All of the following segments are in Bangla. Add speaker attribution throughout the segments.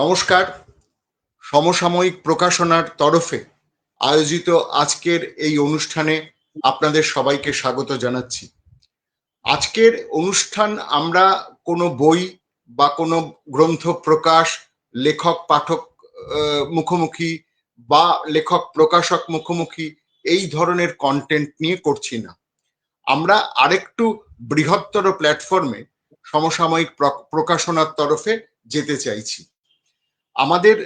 Speaker 1: নমস্কার। সমসাময়িক প্রকাশনার তরফে আয়োজিত আজকের এই অনুষ্ঠানে আপনাদের সবাইকে স্বাগত জানাচ্ছি। আজকের অনুষ্ঠান আমরা কোনো বই বা কোনো গ্রন্থ প্রকাশ, লেখক পাঠক মুখোমুখি বা লেখক প্রকাশক মুখোমুখি এই ধরনের কন্টেন্ট নিয়ে করছি না। আমরা আরেকটু বৃহত্তর প্ল্যাটফর্মে সমসাময়িক প্রকাশনার তরফে যেতে চাইছি। আমাদের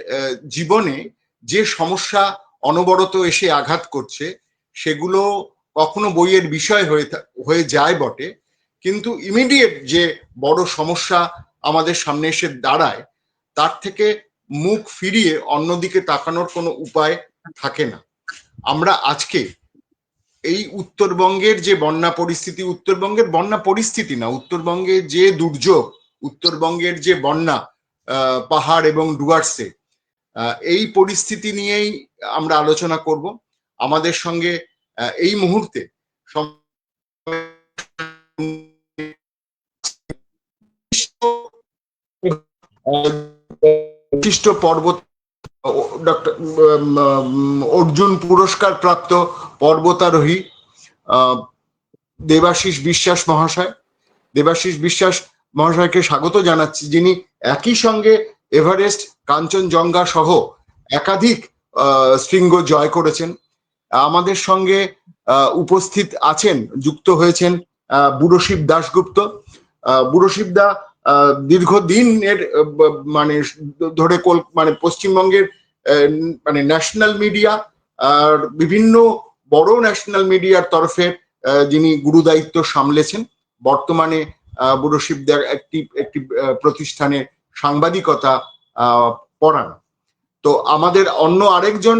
Speaker 1: জীবনে যে সমস্যা অনবরত এসে আঘাত করছে সেগুলো কখনো বইয়ের বিষয় হয়ে যায় বটে, কিন্তু ইমিডিয়েট যে বড় সমস্যা আমাদের সামনে এসে দাঁড়ায় তার থেকে মুখ ফিরিয়ে অন্যদিকে তাকানোর কোনো উপায় থাকে না। আমরা আজকে এই উত্তরবঙ্গের যে বন্যা পরিস্থিতি, উত্তরবঙ্গের বন্যা পরিস্থিতি না, উত্তরবঙ্গের যে দুর্যোগ, উত্তরবঙ্গের যে বন্যা পাহাড় এবং ডুয়ার্সে, এই পরিস্থিতি নিয়েই আমরা আলোচনা করব। আমাদের সঙ্গে এই মুহূর্তে বিশিষ্ট পর্বত ডক্টর অর্জুন পুরস্কার প্রাপ্ত পর্বতারোহী দেবাশিস বিশ্বাস মহাশয়। দেবাশিস বিশ্বাস মহাশয়কে স্বাগত জানাচ্ছি, যিনি একই সঙ্গে এভারেস্ট, কাঞ্চনজঙ্ঘা সহ একাধিক শৃঙ্গ জয় করেছেন। আমাদের সঙ্গে উপস্থিত আছেন, যুক্ত হয়েছেন বুড়শিব দাশগুপ্ত। বুড়শিব দা দীর্ঘদিনের মানে ধরে মানে পশ্চিমবঙ্গের মানে ন্যাশনাল মিডিয়া আর বিভিন্ন বড় ন্যাশনাল মিডিয়ার তরফে যিনি গুরুদায়িত্ব সামলেছেন। বর্তমানে বুড়শিব দার একটি প্রতিষ্ঠানে সাংবাদিকতা পড়ান। তো আমাদের অন্য আরেকজন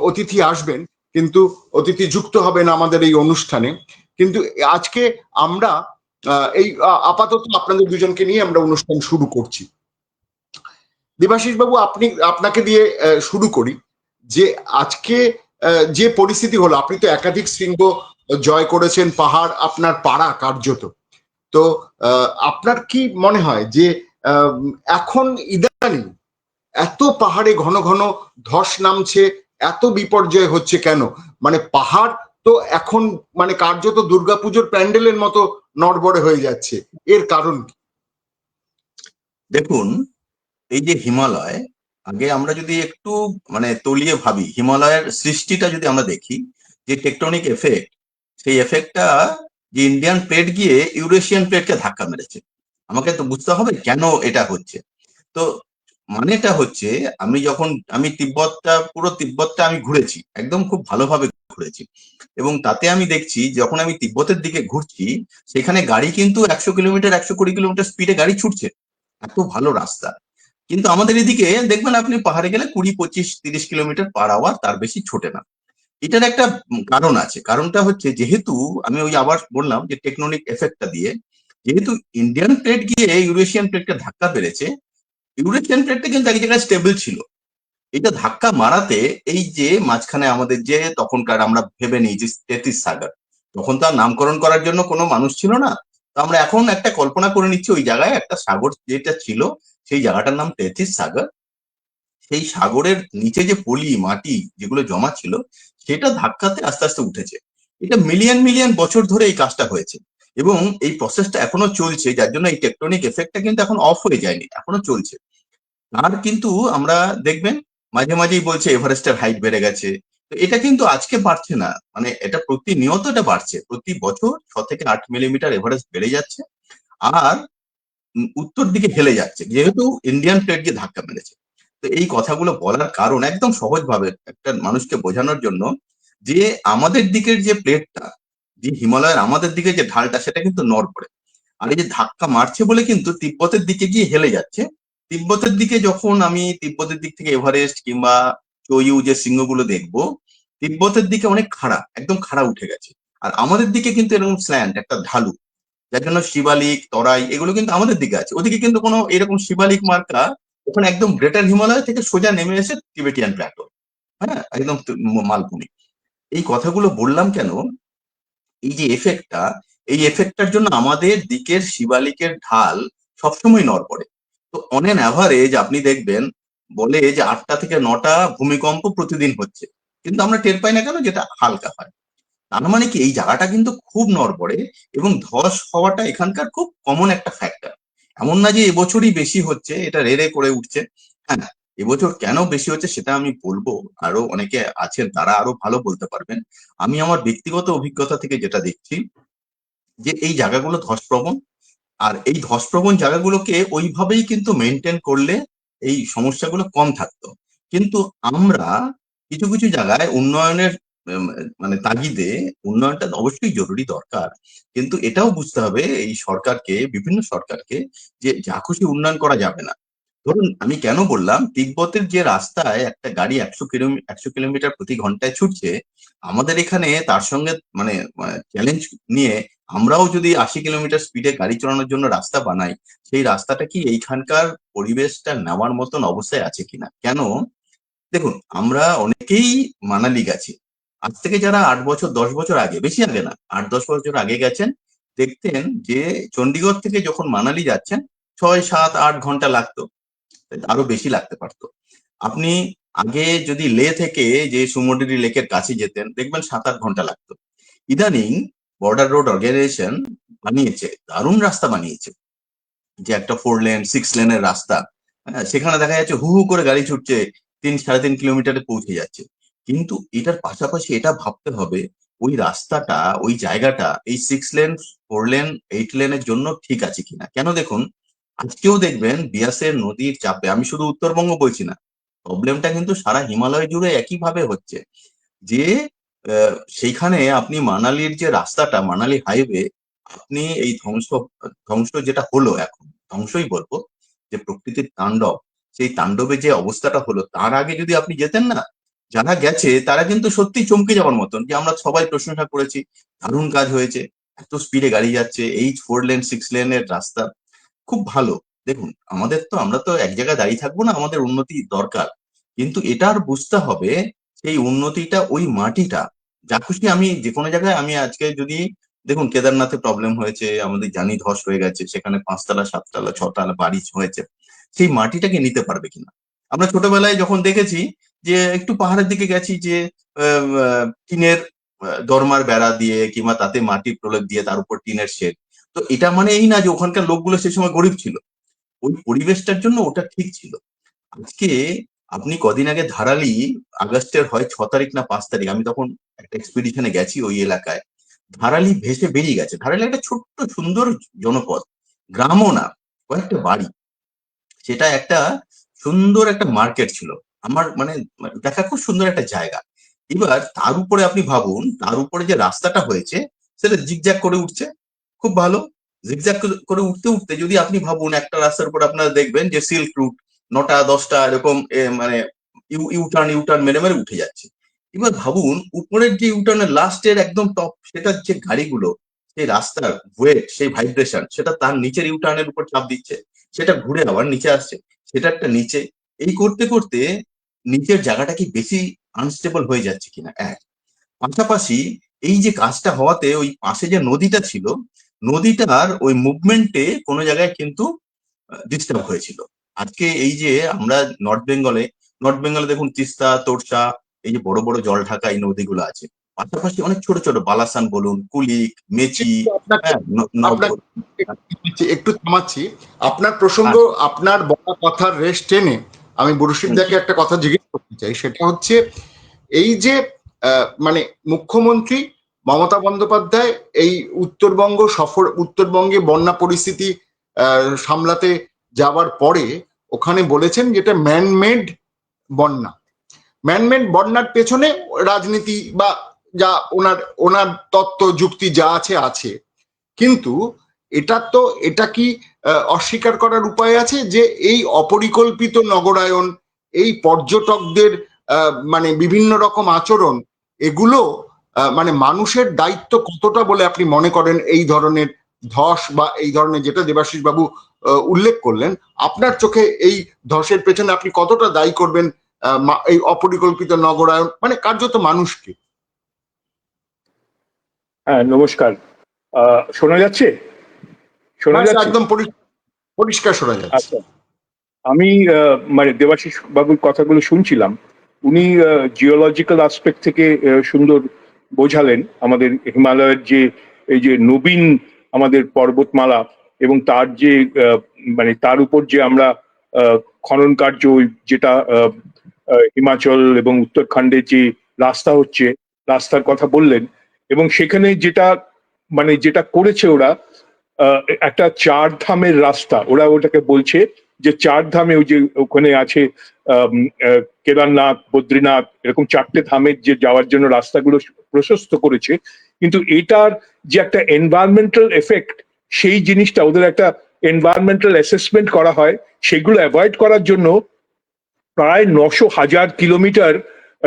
Speaker 1: অতিথি আসবেন, কিন্তু অতিথি যুক্ত হবেন আমাদের এই অনুষ্ঠানে। কিন্তু আজকে আমরা এই আপাতত আপনাদের দুজনকে নিয়ে আমরা অনুষ্ঠান শুরু করছি। দেবাশিস বাবু, আপনাকে দিয়ে শুরু করি। যে আজকে যে পরিস্থিতি হলো, আপনি তো একাধিক শৃঙ্গ জয় করেছেন, পাহাড় আপনার পাড়া কার্যত। তো আপনার কি মনে হয় যে এখন ইদানিং এত পাহাড়ে ঘন ঘন ধস নামছে, এত বিপর্যয় হচ্ছে কেন? মানে পাহাড় তো এখন মানে কার্যত দুর্গাপুজোর প্যান্ডেলের মতো নড়বড়ে হয়ে যাচ্ছে, এর কারণ কি?
Speaker 2: দেখুন, এই যে হিমালয়, আগে আমরা যদি একটু মানে তলিয়ে ভাবি, হিমালয়ের সৃষ্টিটা যদি আমরা দেখি, যে টেকটনিক এফেক্ট, সেই এফেক্টটা যে ইন্ডিয়ান প্লেট গিয়ে ইউরেশিয়ান প্লেটকে ধাক্কা মেরেছে। আমাকে তো বুঝতে হবে কেন এটা হচ্ছে। তো মানেটা হচ্ছে, আমি পুরো তিব্বতটা আমি ঘুরেছি, একদম খুব ভালোভাবে ঘুরেছি। এবং তাতে আমি দেখছি, যখন আমি তিব্বতের দিকে ঘুরছি, সেখানে গাড়ি কিন্তু 100 কিলোমিটার 120 কিলোমিটার স্পিডে গাড়ি ছুটছে, এত ভালো রাস্তা। কিন্তু আমাদের এদিকে দেখবেন, আপনি পাহাড়ে গেলে 20, 25, 30 কিলোমিটার পার আওয়ার, তার বেশি ছোটে না। এটার একটা কারণ আছে। কারণটা হচ্ছে, যেহেতু আমি আবার বললাম যে টেকটনিক এফেক্টটা দিয়ে, যেহেতু ইন্ডিয়ান প্লেট গিয়ে ইউরেশিয়ান প্লেটকে ধাক্কা পেরেছে, ইউরেশিয়ান প্লেটটা কিন্তু এক জায়গায় স্টেবল ছিল। এটা ধাক্কা মারাতে, এই যে মাঝখানে আমাদের যে তখনকার আমরা ভেবে নিই যে তেথিস সাগর, তখন তো আর নামকরণ করার জন্য কোনো মানুষ ছিল না। তো আমরা এখন একটা কল্পনা করে নিচ্ছি, ওই জায়গায় একটা সাগর যেটা ছিল, সেই জায়গাটার নাম তেথিস সাগর। সেই সাগরের নিচে যে পলি মাটি যেগুলো জমা ছিল, সেটা ধাক্কাতে আস্তে আস্তে উঠেছে। এটা মিলিয়ন মিলিয়ন বছর ধরে এই কাজটা হয়েছে, এবং এই প্রসেসটা এখনো চলছে, যার জন্য এই টেকটনিক এফেক্টটা কিন্তু এখন অফ হয়ে যায়নি, এখনো চলছে। আর কিন্তু আমরা দেখবেন, মাঝে মাঝেই বলছে এভারেস্টের হাইট বেড়ে গেছে। তো এটা কিন্তু আজকে বাড়ছে না, মানে এটা প্রতিনিয়ত এটা বাড়ছে, প্রতি বছর 6 থেকে 8 মিলিমিটার এভারেস্ট বেড়ে যাচ্ছে। আর উত্তর দিকে হেলে যাচ্ছে, যেহেতু ইন্ডিয়ান প্লেট গিয়ে ধাক্কা মেরেছে। তো এই কথাগুলো বলার কারণ, একদম সহজভাবে একটা মানুষকে বোঝানোর জন্য, যে আমাদের দিকের যে প্লেটটা, যে হিমালয়ের আমাদের দিকে যে ঢালটা, সেটা কিন্তু নড়বড়ে। আর এই যে ধাক্কা মারছে বলে কিন্তু তিব্বতের দিকে গিয়ে হেলে যাচ্ছে। তিব্বতের দিকে যখন আমি তিব্বতের দিক থেকে এভারেস্ট কিংবা চইউ যে শৃঙ্গগুলো দেখবো, তিব্বতের দিকে অনেক খাড়া, একদম খাড়া উঠে গেছে। আর আমাদের দিকে কিন্তু এরকম স্ল্যান্ট, একটা ঢালু, যার জন্য শিবালিক, তরাই, এগুলো কিন্তু আমাদের দিকে আছে। ওদিকে কিন্তু কোনো এরকম শিবালিক মার্কা, ওখানে একদম গ্রেটার হিমালয় থেকে সোজা নেমে এসে টিবেটিয়ান প্ল্যাটো, হ্যাঁ, একদম মালভূমি। এই কথাগুলো বললাম কেন? এই যে এফেক্টটা, এই এফেক্টটার জন্য আমাদের দিকের শিবালিকের ঢাল সবসময় নড়বড়ে। তো অন এন অ্যাভারেজ আপনি দেখবেন বলে যে 8টা থেকে 9টা ভূমিকম্প প্রতিদিন হচ্ছে, কিন্তু আমরা টের পাই না কেন, যেটা হালকা হয়। তার মানে কি এই জায়গাটা কিন্তু খুব নড়বড়ে, এবং ধস হওয়াটা এখানকার খুব কমন একটা ফ্যাক্টর। এমন না যে এবছরই বেশি হচ্ছে, এটা রে করে উঠছে। হ্যাঁ, এবছর কেন বেশি হচ্ছে সেটা আমি বলবো, আরো অনেকে আছেন তারা আরো ভালো বলতে পারবেন। আমি আমার ব্যক্তিগত অভিজ্ঞতা থেকে যেটা দেখছি, যে এই জায়গাগুলো ধসপ্রবণ, আর এই ধসপ্রবণ জায়গাগুলোকে ওইভাবেই কিন্তু মেনটেন করলে এই সমস্যাগুলো কম থাকতো। কিন্তু আমরা কিছু কিছু জায়গায় উন্নয়নের উম, মানে তাগিদে, উন্নয়নটা অবশ্যই জরুরি দরকার, কিন্তু এটাও বুঝতে হবে এই সরকারকে, বিভিন্ন সরকারকে, যে যা খুশি উন্নয়ন করা যাবে না। ধরুন আমি কেন বললাম, তিব্বতের যে রাস্তায় একটা গাড়ি 100 কিলোমিটার প্রতি ঘন্টায় ছুটছে, আমাদের এখানে তার সঙ্গে মানে চ্যালেঞ্জ নিয়ে আমরাও যদি 80 কিলোমিটার স্পিডে গাড়ি চালানোর জন্য রাস্তা বানাই, সেই রাস্তাটা কি এইখানকার পরিবেশটা নেওয়ার মতন অবস্থায় আছে কিনা? কেন, দেখুন আমরা অনেকেই মানালি গেছি, আজ থেকে যারা 8 বছর 10 বছর আগে, বেশি আগে না, 8-10 বছর আগে গেছেন, দেখতেন যে চণ্ডীগড় থেকে যখন মানালি যাচ্ছেন 6-7-8 ঘন্টা লাগতো, আরো বেশি লাগতে পারতো। আপনি আগে যদি লে থেকে যে সুমুদ্রি লেকের কাছে যেতেন, দেখবেন 7-8 ঘন্টা লাগতো। ইদানিং বর্ডার রোড অর্গানাইজেশন বানিয়েছে, দারুণ রাস্তা বানিয়েছে, যে একটা 4 লেন 6 লেনের রাস্তা। হ্যাঁ, সেখানে দেখা যাচ্ছে হু হু করে গাড়ি ছুটছে, 3-3.5 কিলোমিটারে পৌঁছে যাচ্ছে। কিন্তু এটার পাশাপাশি এটা ভাবতে হবে, ওই রাস্তাটা, ওই জায়গাটা এই 6 লেন 4 লেন 8 লেনের জন্য ঠিক আছে কিনা। কেন, দেখুন আজকেও দেখবেন বিয়াসের নদীর চাপে, আমি শুধু উত্তরবঙ্গ বলছি না, প্রবলেমটা কিন্তু সারা হিমালয় জুড়ে একইভাবে হচ্ছে, যে সেইখানে আপনি মানালির যে রাস্তাটা, মানালি হাইওয়ে, আপনি এই ধ্বংস ধ্বংস যেটা হলো এখন, ধ্বংসই বলবো, যে প্রকৃতির তাণ্ডব, সেই তাণ্ডবে যে অবস্থাটা হলো, তার আগে যদি আপনি যেতেন না, যারা গেছে তারা কিন্তু সত্যি চমকে যাওয়ার মতন, যে আমরা সবাই প্রশংসা করেছি, দারুণ কাজ হয়েছে, এত স্পিডে গাড়ি যাচ্ছে, এই 4 লেন 6 লেনের রাস্তা খুব ভালো। দেখুন আমরা তো এক জায়গায় দাঁড়িয়ে থাকবো না, আমাদের উন্নতি দরকার, কিন্তু এটার বুঝতে হবে সেই উন্নতিটা ওই মাটিটা, যা খুশি আমি যে কোনো জায়গায়, আমি আজকে যদি দেখুন কেদারনাথে প্রবলেম হয়েছে, আমাদের জানি ধস হয়ে গেছে, সেখানে 5 তলা 7 তলা 6 তলা বাড়ি হয়েছে, সেই মাটিটাকে নিতে পারবে কিনা। আমরা ছোটবেলায় যখন দেখেছি, যে একটু পাহাড়ের দিকে গেছি, যে টিনের দরমার বেড়া দিয়ে কিংবা তাতে মাটির প্রলেপ দিয়ে তার উপর টিনের শেড, তো এটা মানে এই না যে ওখানকার লোকগুলো সে সময় গরিব ছিল, ওই পরিবেশটার জন্য ওটা ঠিক ছিল। আজকে আপনি কদিন আগে ধারালি, আগস্টের হয় 6 তারিখ না 5 তারিখ, আমি তখন একটা এক্সপিডিশনে গেছি ওই এলাকায়, ধারালি ভেসে বেরিয়ে গেছে। ধারালি একটা ছোট্ট সুন্দর জনপদ, গ্রামও না, কয়েকটা বাড়ি, সেটা একটা সুন্দর একটা মার্কেট ছিল, আমার মানে দেখা খুব সুন্দর একটা জায়গা। এবার তার উপরে আপনি ভাবুন, তার উপরে যে রাস্তাটা হয়েছে, সেটা জিগজ্যাগ করে উঠছে, খুব ভালো। জিগজ্যাগ করে উঠতে উঠতে যদি আপনি ভাবুন, একটা রাস্তার উপর আপনারা দেখবেন যে সিল্ক রুট, 9টা 10টা এরকম মানে ইউটার্ন ইউটার্ন মেরে মেরে উঠে যাচ্ছে। এবার ভাবুন উপরের যে ইউটার্নের লাস্টের একদম টপ, সেটার যে গাড়িগুলো, সেই রাস্তার ওয়েট, সেই ভাইব্রেশন, সেটা তার নিচের ইউটার্নের উপর চাপ দিচ্ছে, সেটা ঘুরে আবার নিচে আসছে, সেটা একটা নিচে, এই করতে করতে নিচের জায়গাটা কি বেশি আনস্টেবল হয়ে যাচ্ছে কিনা, এক। পাশাপাশি এই যে কাজটা হওয়াতে ওই পাশে যে নদীটা ছিল, নদীটার ওই মুভমেন্টে কোনো জায়গায় কিন্তু ডিস্টার্ব হয়েছিল। আজকে এই যে আমরা নর্থ বেঙ্গলে, দেখুন তিস্তা, তোরসা, এই যে বড় বড় জল ঢাকা এই নদীগুলো আছে, পাশাপাশি অনেক ছোট ছোট বালাসান বলুন, কুলিক, মেচি,
Speaker 1: আপনাকে
Speaker 2: হ্যাঁ,
Speaker 1: আপনাকে একটু থামাচ্ছি। আপনার প্রসঙ্গ,
Speaker 2: আচ্ছা,
Speaker 1: আপনার বলা কথার রেশ টেনে আমি বুরুশিদাকে একটা কথা জিজ্ঞেস করতে চাই। সেটা হচ্ছে এই যে মানে মুখ্যমন্ত্রী মমতা বন্দ্যোপাধ্যায় এই উত্তরবঙ্গে বন্যা পরিস্থিতি সামলাতে যাওয়ার পরে ওখানে বলেছেন যেটা ম্যানমেড বন্যা। ম্যানমেড বন্যার পেছনে রাজনীতি বা যা ওনার ওনার তত্ত্ব যুক্তি যা আছে আছে, কিন্তু এটা কি অস্বীকার করার উপায় আছে যে এই অপরিকল্পিত নগরায়ন, এই পর্যটকদের মানে বিভিন্ন রকম আচরণ, এগুলো মানে মানুষের দায়িত্ব কতটা বলে আপনি মনে করেন এই ধরনের ধস বা এই ধরনের, যেটা দেবাশিস বাবু উল্লেখ করলেন, আপনার চোখে এই ধসের পেছনে আপনি কতটা দায়ী করবেন এই অপরিকল্পিত নগরায়ন, মানে কার্যত মানুষকে?
Speaker 3: হ্যাঁ, নমস্কার। শোনা যাচ্ছে? শোনা
Speaker 1: হ্যাঁ,
Speaker 3: যাচ্ছে?
Speaker 1: একদম পরিষ্কার শোনা যাচ্ছে।
Speaker 3: আচ্ছা। আমি মানে দেবাশিস বাবুর কথাগুলো শুনছিলাম। উনি জিওলজিক্যাল আসপেক্ট থেকে সুন্দর বোঝালেন আমাদের হিমালয়ের যে এই যে নবীন আমাদের পর্বতমালা এবং তার যে মানে তার উপর যে আমরা খনন কার্য যেটা হিমাচল এবং উত্তরাখণ্ডে যে রাস্তা হচ্ছে, রাস্তার কথা বললেন। এবং সেখানে যেটা মানে যেটা করেছে ওরা, একটা চার ধামের রাস্তা ওরা ওটাকে বলছে, যে চার ধামে ওই যে ওখানে আছে কেদারনাথ, বদ্রীনাথ, এরকম চারটে ধামের যে যাওয়ার জন্য রাস্তাগুলো প্রশস্ত করেছে। কিন্তু এটার যে একটা এনভায়রনমেন্টাল এফেক্ট, সেই জিনিসটা ওদের একটা এনভায়রনমেন্টাল অ্যাসেসমেন্ট করা হয়, সেগুলো অ্যাভয়েড করার জন্য প্রায় 900,000 কিলোমিটার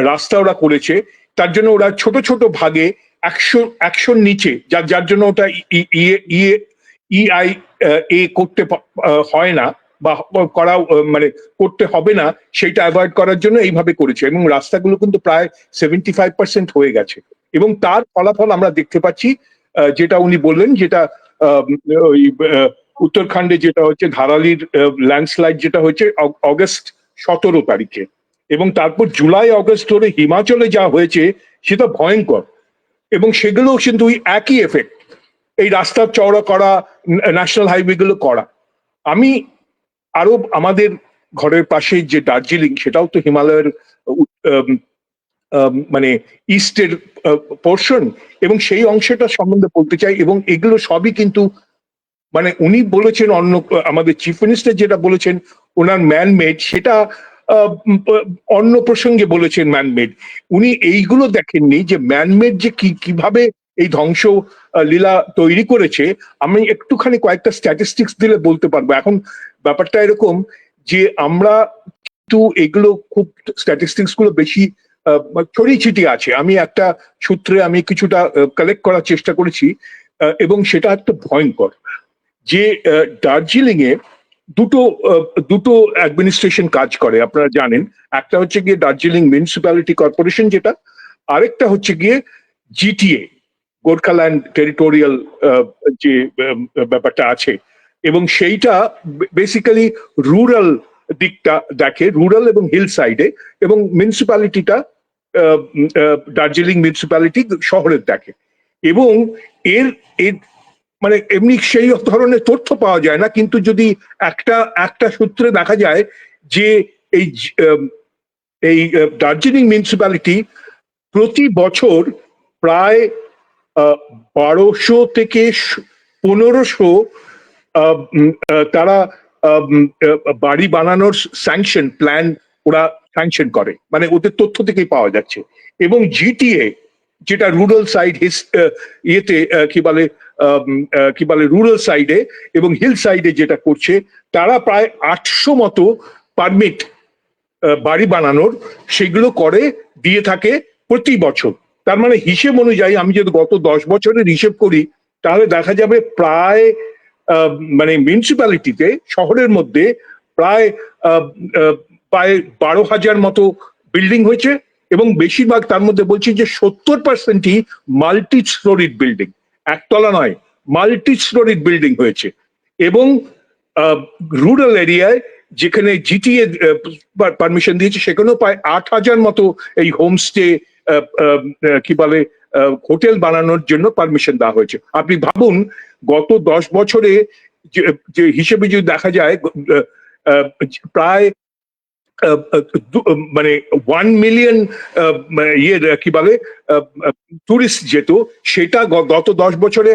Speaker 3: রাস্তা ওরা করেছে। তার জন্য ওরা ছোট ছোট ভাগে 100 নিচে, যার যার জন্য ওটা ইআই এ করতে হয় না, বা করা মানে করতে হবে না, সেটা অ্যাভয়েড করার জন্য এইভাবে করেছে। এবং রাস্তাগুলো কিন্তু প্রায় 75% হয়ে গেছে। এবং তার ফলাফল আমরা দেখতে পাচ্ছি, যেটা উনি বললেন, যেটা ওই উত্তরাখণ্ডে যেটা হচ্ছে ধারালির ল্যান্ডস্লাইড যেটা হয়েছে অগস্ট 17 তারিখে, এবং তারপর জুলাই আগস্ট ধরে হিমাচলে যা হয়েছে সেটা ভয়ঙ্কর। এবং সেগুলো কিন্তু ওই একই এফেক্ট, এই রাস্তা চওড়া করা, ন্যাশনাল হাইওয়ে গুলো করা। আমি আরো আমাদের ঘরের পাশে যে দার্জিলিং, সেটাও তো হিমালয়ের মানে ইস্টের পোর্শন, এবং সেই অংশটা সম্বন্ধে বলতে চাই। এবং এগুলো সবই কিন্তু মানে উনি বলেছেন, অন্য আমাদের চিফ মিনিস্টার যেটা বলেছেন ওনার ম্যানমেড, সেটা অন্য প্রসঙ্গে বলেছেন ম্যানমেড। উনি এইগুলো দেখেননি যে ম্যানমেড যে কিভাবে এই ধ্বংস লীলা তৈরি করেছে। আমি একটুখানি কয়েকটা স্ট্যাটিস্টিক্স দিলে বলতে পারবো। এখন ব্যাপারটা এরকম যে আমরা কিন্তু এগুলো খুব স্ট্যাটিস্টিক্স গুলো বেশি ছড়িয়ে ছিটিয়ে আছে। আমি একটা সূত্রে আমি কিছুটা কালেক্ট করার চেষ্টা করেছি, এবং সেটা একটা ভয়ঙ্কর। যে দার্জিলিং এ দুটো দুটো অ্যাডমিনিস্ট্রেশন কাজ করে, আপনারা জানেন। একটা হচ্ছে গিয়ে দার্জিলিং মিউনিসিপ্যালিটি কর্পোরেশন, যেটা আরেকটা হচ্ছে গিয়ে জিটিএ, গোর্খাল্যান্ড টেরিটোরিয়াল যে ব্যাপারটা আছে। এবং সেইটা বেসিক্যালি রুরাল দিকটা দেখে, রুরাল এবং হিল সাইডে, এবং মিউনিসিপ্যালিটিটা দার্জিলিং মিউনিসিপ্যালিটি শহরের দেখে। এবং এর এর মানে এমনি সেই ধরনের তথ্য পাওয়া যায় না, কিন্তু যদি একটা একটা সূত্রে দেখা যায় যে এই এই দার্জিলিং মিউনিসিপ্যালিটি প্রতি বছর প্রায় 1200 থেকে 1500 তারা বাড়ি বানানোর স্যাংশন প্ল্যান ওরা স্যাংশন করে, মানে ওদের তথ্য থেকেই পাওয়া যাচ্ছে। এবং জিটিএ যেটা রুরাল সাইড ইয়েতে কি বলে রুরাল সাইডে এবং হিল সাইডে যেটা করছে, তারা প্রায় 800 মতো পারমিট বাড়ি বানানোর সেগুলো করে দিয়ে থাকে প্রতি বছর। তার মানে হিসেব অনুযায়ী আমি যদি গত 10 বছরের হিসেব করি, তাহলে দেখা যাবে প্রায় মানে মিউনিসিপ্যালিটিতে শহরের মধ্যে প্রায় প্রায় 12,000 মতো বিল্ডিং হয়েছে। এবং বেশিরভাগ তার মধ্যে বলছি যে 70%ই মাল্টি স্টোরিড বিল্ডিং, একতলা নয়, মাল্টি স্টোরিড বিল্ডিং হয়েছে। এবং রুরাল এরিয়ায় যেখানে জিটিএ পারমিশন দিয়েছে, সেখানেও প্রায় 8,000 মতো এই হোমস্টে কি বলে হোটেল বানানোর জন্য পারমিশন দেওয়া হয়েছে। আপনি ভাবুন, গত 10 বছরে যে হিসেবে যদি দেখা যায়, প্রায় মানে 1 মিলিয়ন কি বলে টুরিস্ট যেত, সেটা গত 10 বছরে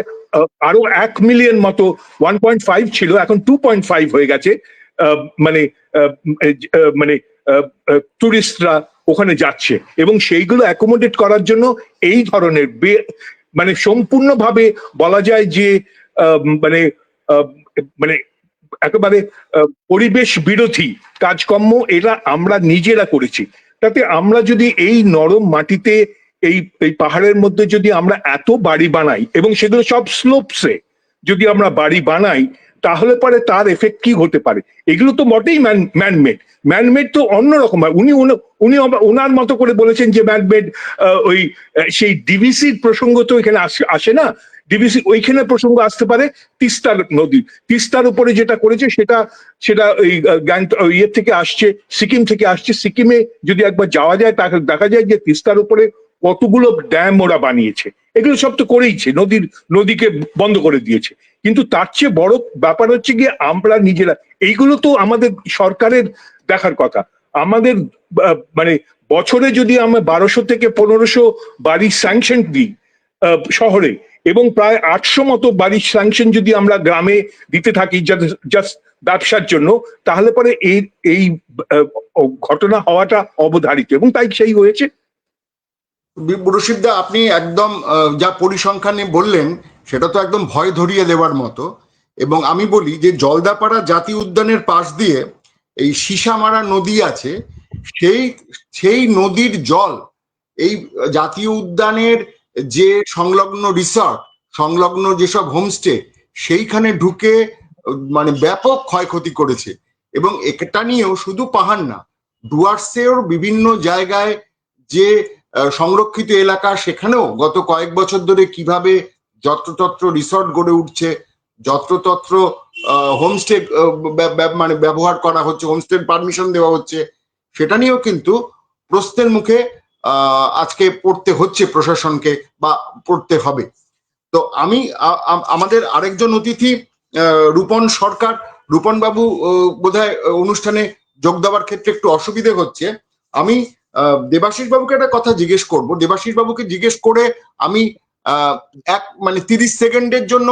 Speaker 3: আরো 1 মিলিয়ন মতো, 1.5 ছিল, এখন 2.5 হয়ে গেছে। মানে মানে টুরিস্টরা ওখানে যাচ্ছে, এবং সেইগুলো অ্যাকোমোডেট করার জন্য এই ধরনের মানে সম্পূর্ণভাবে বলা যায় যে মানে মানে একেবারে পরিবেশ বিরোধী কাজকর্ম এরা আমরা নিজেরা করেছি। তাতে আমরা যদি এই নরম মাটিতে এই পাহাড়ের মধ্যে যদি আমরা এত বাড়ি বানাই, এবং সেগুলো সব স্লোপসে যদি আমরা বাড়ি বানাই, তাহলে পরে তার এফেক্ট কি হতে পারে? এগুলো তো মোটেই ম্যানমেড। ম্যানমেড তো অন্যরকম হয়। উনি ওনার মতো করে বলেছেন যে ম্যানমেড, ওই সেই ডিভিসির প্রসঙ্গ তো এখানে আসে না। ডিভিসি ওইখানে প্রসঙ্গ আসতে পারে তিস্তার নদী। তিস্তার উপরে যেটা করেছে সেটা সেটা ওই ইয়ে থেকে আসছে, সিকিম থেকে আসছে। সিকিমে যদি একবার যাওয়া যায় তাহলে দেখা যায় যে তিস্তার উপরে কতগুলো ড্যাম ওরা বানিয়েছে। এগুলো সব তো করেইছে, নদীকে বন্ধ করে দিয়েছে। কিন্তু তার চেয়ে বড় ব্যাপার হচ্ছে গিয়ে আমরা নিজেরা, এইগুলো তো আমাদের সরকারের দেখার কথা। আমাদের মানে বছরে যদি আমরা 1200 থেকে 1500 বাড়ির স্যাংশন দিই শহরে, এবং প্রায় 800 মতো বাড়ির স্যাংশন যদি আমরা গ্রামে দিতে থাকি জাস্ট ব্যবসার জন্য, তাহলে পরে এই এই ঘটনা হওয়াটা অবধারিত, এবং তাই সেই হয়েছে।
Speaker 1: রশিদদা, আপনি একদম যা পরিসংখ্যানে বললেন সেটা তো একদম ভয় ধরিয়ে দেওয়ার মতো। এবং আমি বলি যে জলদাপাড়া জাতীয় উদ্যানের পাশ দিয়ে এই সীসামারা নদী আছে, সেই সেই নদীর জল এই জাতীয় উদ্যানের যে সংলগ্ন রিসর্ট, সংলগ্ন যেসব হোমস্টে, সেইখানে ঢুকে মানে ব্যাপক ক্ষয়ক্ষতি করেছে। এবং এটা নিয়েও শুধু পাহাড় না, ডুয়ার্সের বিভিন্ন জায়গায় যে সংরক্ষিত এলাকা, সেখানেও গত কয়েক বছর ধরে কিভাবে যত্রতত্র রিসর্ট গড়ে উঠছে, যত্রতত্র হোমস্টে মানে ব্যবহার করা হচ্ছে, হোমস্টে পারমিশন দেওয়া হচ্ছে, সেটা নিয়েও কিন্তু প্রশ্নের মুখে আজকে পড়তে হচ্ছে প্রশাসনকে, বা পড়তে হবে। তো আমি আমাদের আরেকজন অতিথি রূপন সরকার, রূপন বাবু বোধহয় অনুষ্ঠানে যোগ দেওয়ার ক্ষেত্রে একটু অসুবিধে হচ্ছে। আমি দেবাশিস বাবুকে একটা কথা জিজ্ঞেস করব। দেবাশিস বাবুকে জিজ্ঞেস করে আমি এক মানে 30 সেকেন্ডের জন্য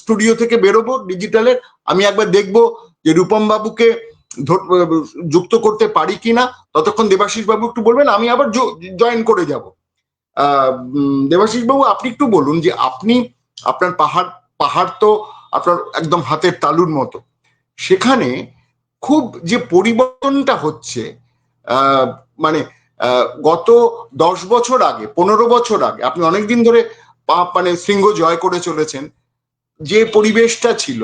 Speaker 1: স্টুডিও থেকে বেরোবো ডিজিটালের। আমি একবার দেখবো যে রূপম বাবুকে যুক্ত করতে পারি কিনা। ততক্ষণ দেবাশিস বাবু একটু বলবেন, আমি আবার জয়েন করে যাব। দেবাশিস বাবু, আপনি একটু বলুন যে আপনি, আপনার পাহাড় পাহাড় তো আপনার একদম হাতের তালুর মতো, সেখানে খুব যে পরিবর্তনটা হচ্ছে, মানে গত 10 বছর আগে, 15 বছর আগে, আপনি অনেকদিন ধরে মানে শৃঙ্গ জয় করে চলেছেন, যে পরিবেশটা ছিল,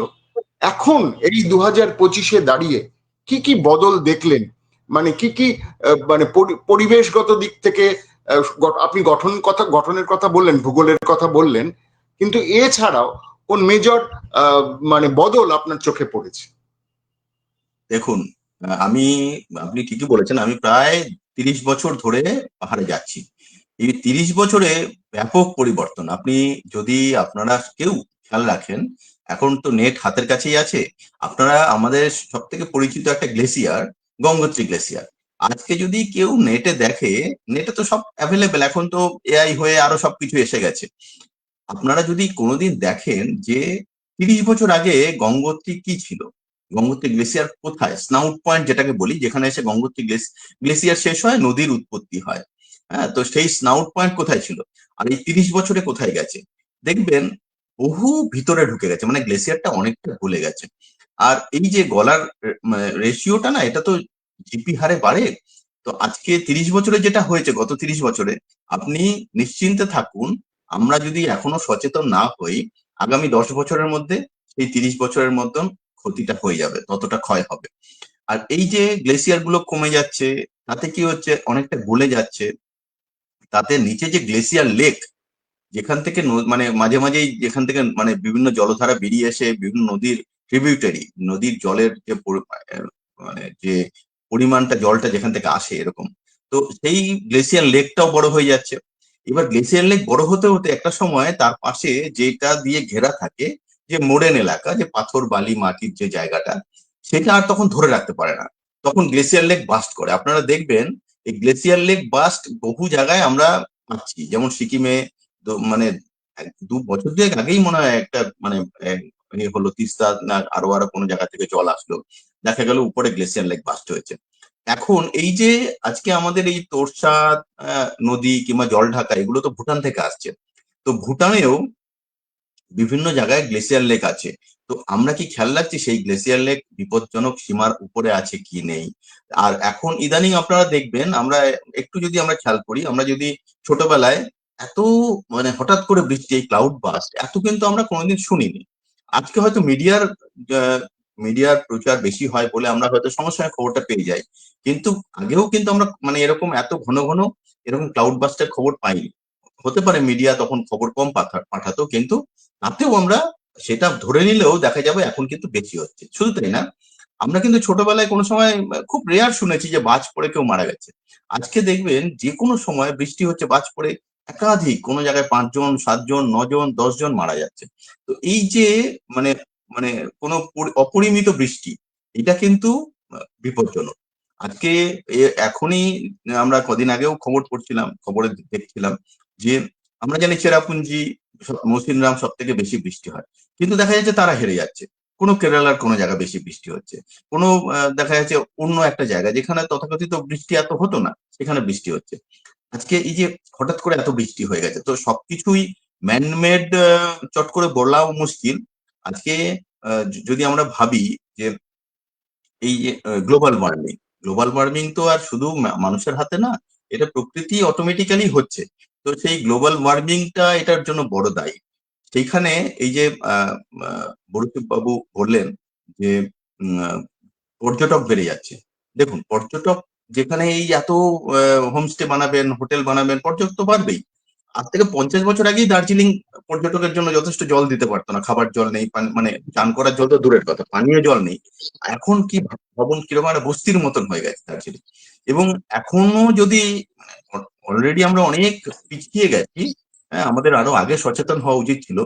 Speaker 1: এখন এই 2025-এ দাঁড়িয়ে কি কি বদল দেখলেন? মানে কি কি মানে পরিবেশগত দিক থেকে আপনি গঠনের কথা বললেন, ভূগোলের কথা বললেন, কিন্তু এছাড়াও কোন মেজর মানে বদল আপনার চোখে পড়েছে?
Speaker 2: দেখুন, আমি, আপনি ঠিকই বলেছেন, আমি প্রায় 30 বছর ধরে পাহাড়ে যাচ্ছি। এই 30 বছরে ব্যাপক পরিবর্তন। আপনি যদি আপনারা কেউ খেয়াল রাখেন, এখন তো নেট হাতের কাছেই আছে, আপনারা আমাদের সব থেকে পরিচিত একটা গ্লেসিয়ার, গঙ্গোত্রী গ্লেসিয়ার, আজকে যদি কেউ নেটে দেখে, নেটে তো সব অ্যাভেলেবেল, এখন তো এআই হয়ে আরো সবকিছু এসে গেছে। আপনারা যদি কোনোদিন দেখেন যে 30 বছর আগে গঙ্গোত্রী কি ছিল, গঙ্গোত্রী গ্লেসিয়ার কোথায়, স্নাউট পয়েন্ট যেটাকে বলি, যেখানে এসে গঙ্গোত্রী গ্লেসিয়ার শেষ হয়, নদীর উৎপত্তি হয়, হ্যাঁ, তো সেই স্নাউট পয়েন্ট কোথায় ছিল, আর এই 30 বছরে কোথায় গেছে? দেখবেন বহু ভিতরে ঢুকে গেছে, মানে গ্লেসিয়ারটা অনেকটা গলে গেছে। আর এই যে গলার রেশিওটা না, এটা তো জিপি হারে বাড়ে। তো আজকে 30 বছরে যেটা হয়েছে, গত 30 বছরে, আপনি নিশ্চিন্তে থাকুন, আমরা যদি এখনো সচেতন না হই, আগামী 10 বছরের মধ্যে সেই 30 বছরের মতন ক্ষতিটা হয়ে যাবে, ততটা ক্ষয় হবে। আর এই যে গ্লেসিয়ার গুলো কমে যাচ্ছে, তাতে কি হচ্ছে, অনেকটা গলে যাচ্ছে, তাতে নিচে যে গ্লেসিয়ার লেক, যেখান থেকে মানে মাঝে মাঝেই যেখান থেকে মানে বিভিন্ন জলধারা বেরিয়ে এসে বিভিন্ন নদীর ট্রিবিউটারি, নদীর জলের যে মানে যে পরিমাণটা, জলটা যেখান থেকে আসে এরকম, তো সেই গ্লেসিয়ার লেকটাও বড় হয়ে যাচ্ছে। এবার গ্লেসিয়ার লেক বড় হতে হতে একটা সময় তার পাশে যেটা দিয়ে ঘেরা থাকে, যে মোরেন এলাকা, যে পাথর বালি মাটির যে জায়গাটা, সেটা আর তখন ধরে রাখতে পারে না, তখন গ্লেসিয়ার লেক বাস্ট করে। আপনারা দেখবেন এই গ্লেসিয়ার লেক বাস্ট বহু জায়গায় আমরা পাচ্ছি, যেমন সিকিমে, তো মানে 2 বছর আগেই মনে হয় একটা মানে হলো, তিস্তা না আরো আরো কোনো জায়গা থেকে জল আসলো, দেখা গেল উপরে গ্লেসিয়ার লেক বাস্ট হয়েছে। এখন এই যে আজকে আমাদের এই তোর্ষা নদী কিংবা জলঢাকা, এগুলো তো ভুটান থেকে আসছে, তো ভুটানেও বিভিন্ন জায়গায় গ্লেসিয়ার লেক আছে। তো আমরা কি খেয়াল রাখছি সেই গ্লেসিয়ার লেক বিপজ্জনক সীমার উপরে আছে কি নেই? আর এখন ইদানিং আপনারা দেখবেন, আমরা একটু যদি আমরা খেয়াল করি, আমরা যদি ছোটবেলায় এত মানে হঠাৎ করে বৃষ্টি, এই ক্লাউড বাস্ট, এত কিন্তু আমরা কোনোদিন শুনিনি। আজকে হয়তো মিডিয়ার প্রচার বেশি হয় বলে আমরা হয়তো সঙ্গে সঙ্গে খবরটা পেয়ে যাই, কিন্তু আগেও কিন্তু আমরা মানে এরকম এত ঘন ঘন এরকম ক্লাউড বাস্টের খবর পাইনি। হতে পারে মিডিয়া তখন খবর কম পাঠাতো, কিন্তু তাতেও আমরা সেটা ধরে নিলেও দেখা যাবে এখন কিন্তু বেশি হচ্ছে। শুধু তাই না, আমরা কিন্তু ছোটবেলায় কোনো সময় খুব রেয়ার শুনেছি যে বাজ পড়ে কেউ মারা গেছে। আজকে দেখবেন যে কোনো সময় বৃষ্টি হচ্ছে, বাজ পড়ে একাধিক কোনো জায়গায় 5 জন, 7 জন, 9 জন, 10 জন মারা যাচ্ছে। তো এই যে মানে মানে কোনো অপরিমিত বৃষ্টি, এটা কিন্তু বিপজ্জনক। আজকে এখনই আমরা কদিন আগেও খবর পড়ছিলাম, খবরে দেখছিলাম যে আমরা জানি চেরাপুঞ্জি, মৌসিনরাম সব থেকে বেশি বৃষ্টি হয়, কিন্তু দেখা যাচ্ছে তারা হেরে যাচ্ছে। কোনো কেরালার কোনো জায়গা বেশি বৃষ্টি হচ্ছে, কোনো দেখা যাচ্ছে অন্য একটা জায়গা যেখানে তথাকথিত বৃষ্টি এত হতো না সেখানে বৃষ্টি হচ্ছে। আজকে এই যে হঠাৎ করে এত বৃষ্টি হয়ে গেছে, তো সবকিছুই ম্যানমেড, চট করে বলাও মুশকিল। আজকে যদি আমরা ভাবি যে এই যে গ্লোবাল ওয়ার্মিং তো আর শুধু মানুষের হাতে না, এটা প্রকৃতি অটোমেটিক্যালি হচ্ছে। তো সেই গ্লোবাল ওয়ার্মিংটা এটার জন্য বড় দায়ী। সেইখানে এই যে বরুণ বাবু বললেন যে উম, পর্যটক বেড়ে যাচ্ছে। দেখুন, পর্যটক যেখানে এই এত হোমস্টে বানাবেন, হোটেল বানাবেন, পর্যটক তো বাড়বেই। আজ থেকে 50 বছর আগেই দার্জিলিং পর্যটকের জন্য যথেষ্ট জল দিতে পারতো না, খাবার জল নেই, মানে চান করার জল তো দূরের কথা, পানীয় জল নেই। এখন কি ভবন কিরকম একটা বস্তির মতন হয়ে গেছে দার্জিলিং। এবং এখনো যদি অলরেডি আমরা অনেক পিছিয়ে গেছি, হ্যাঁ, আমাদের আরো আগে সচেতন হওয়া উচিত ছিল।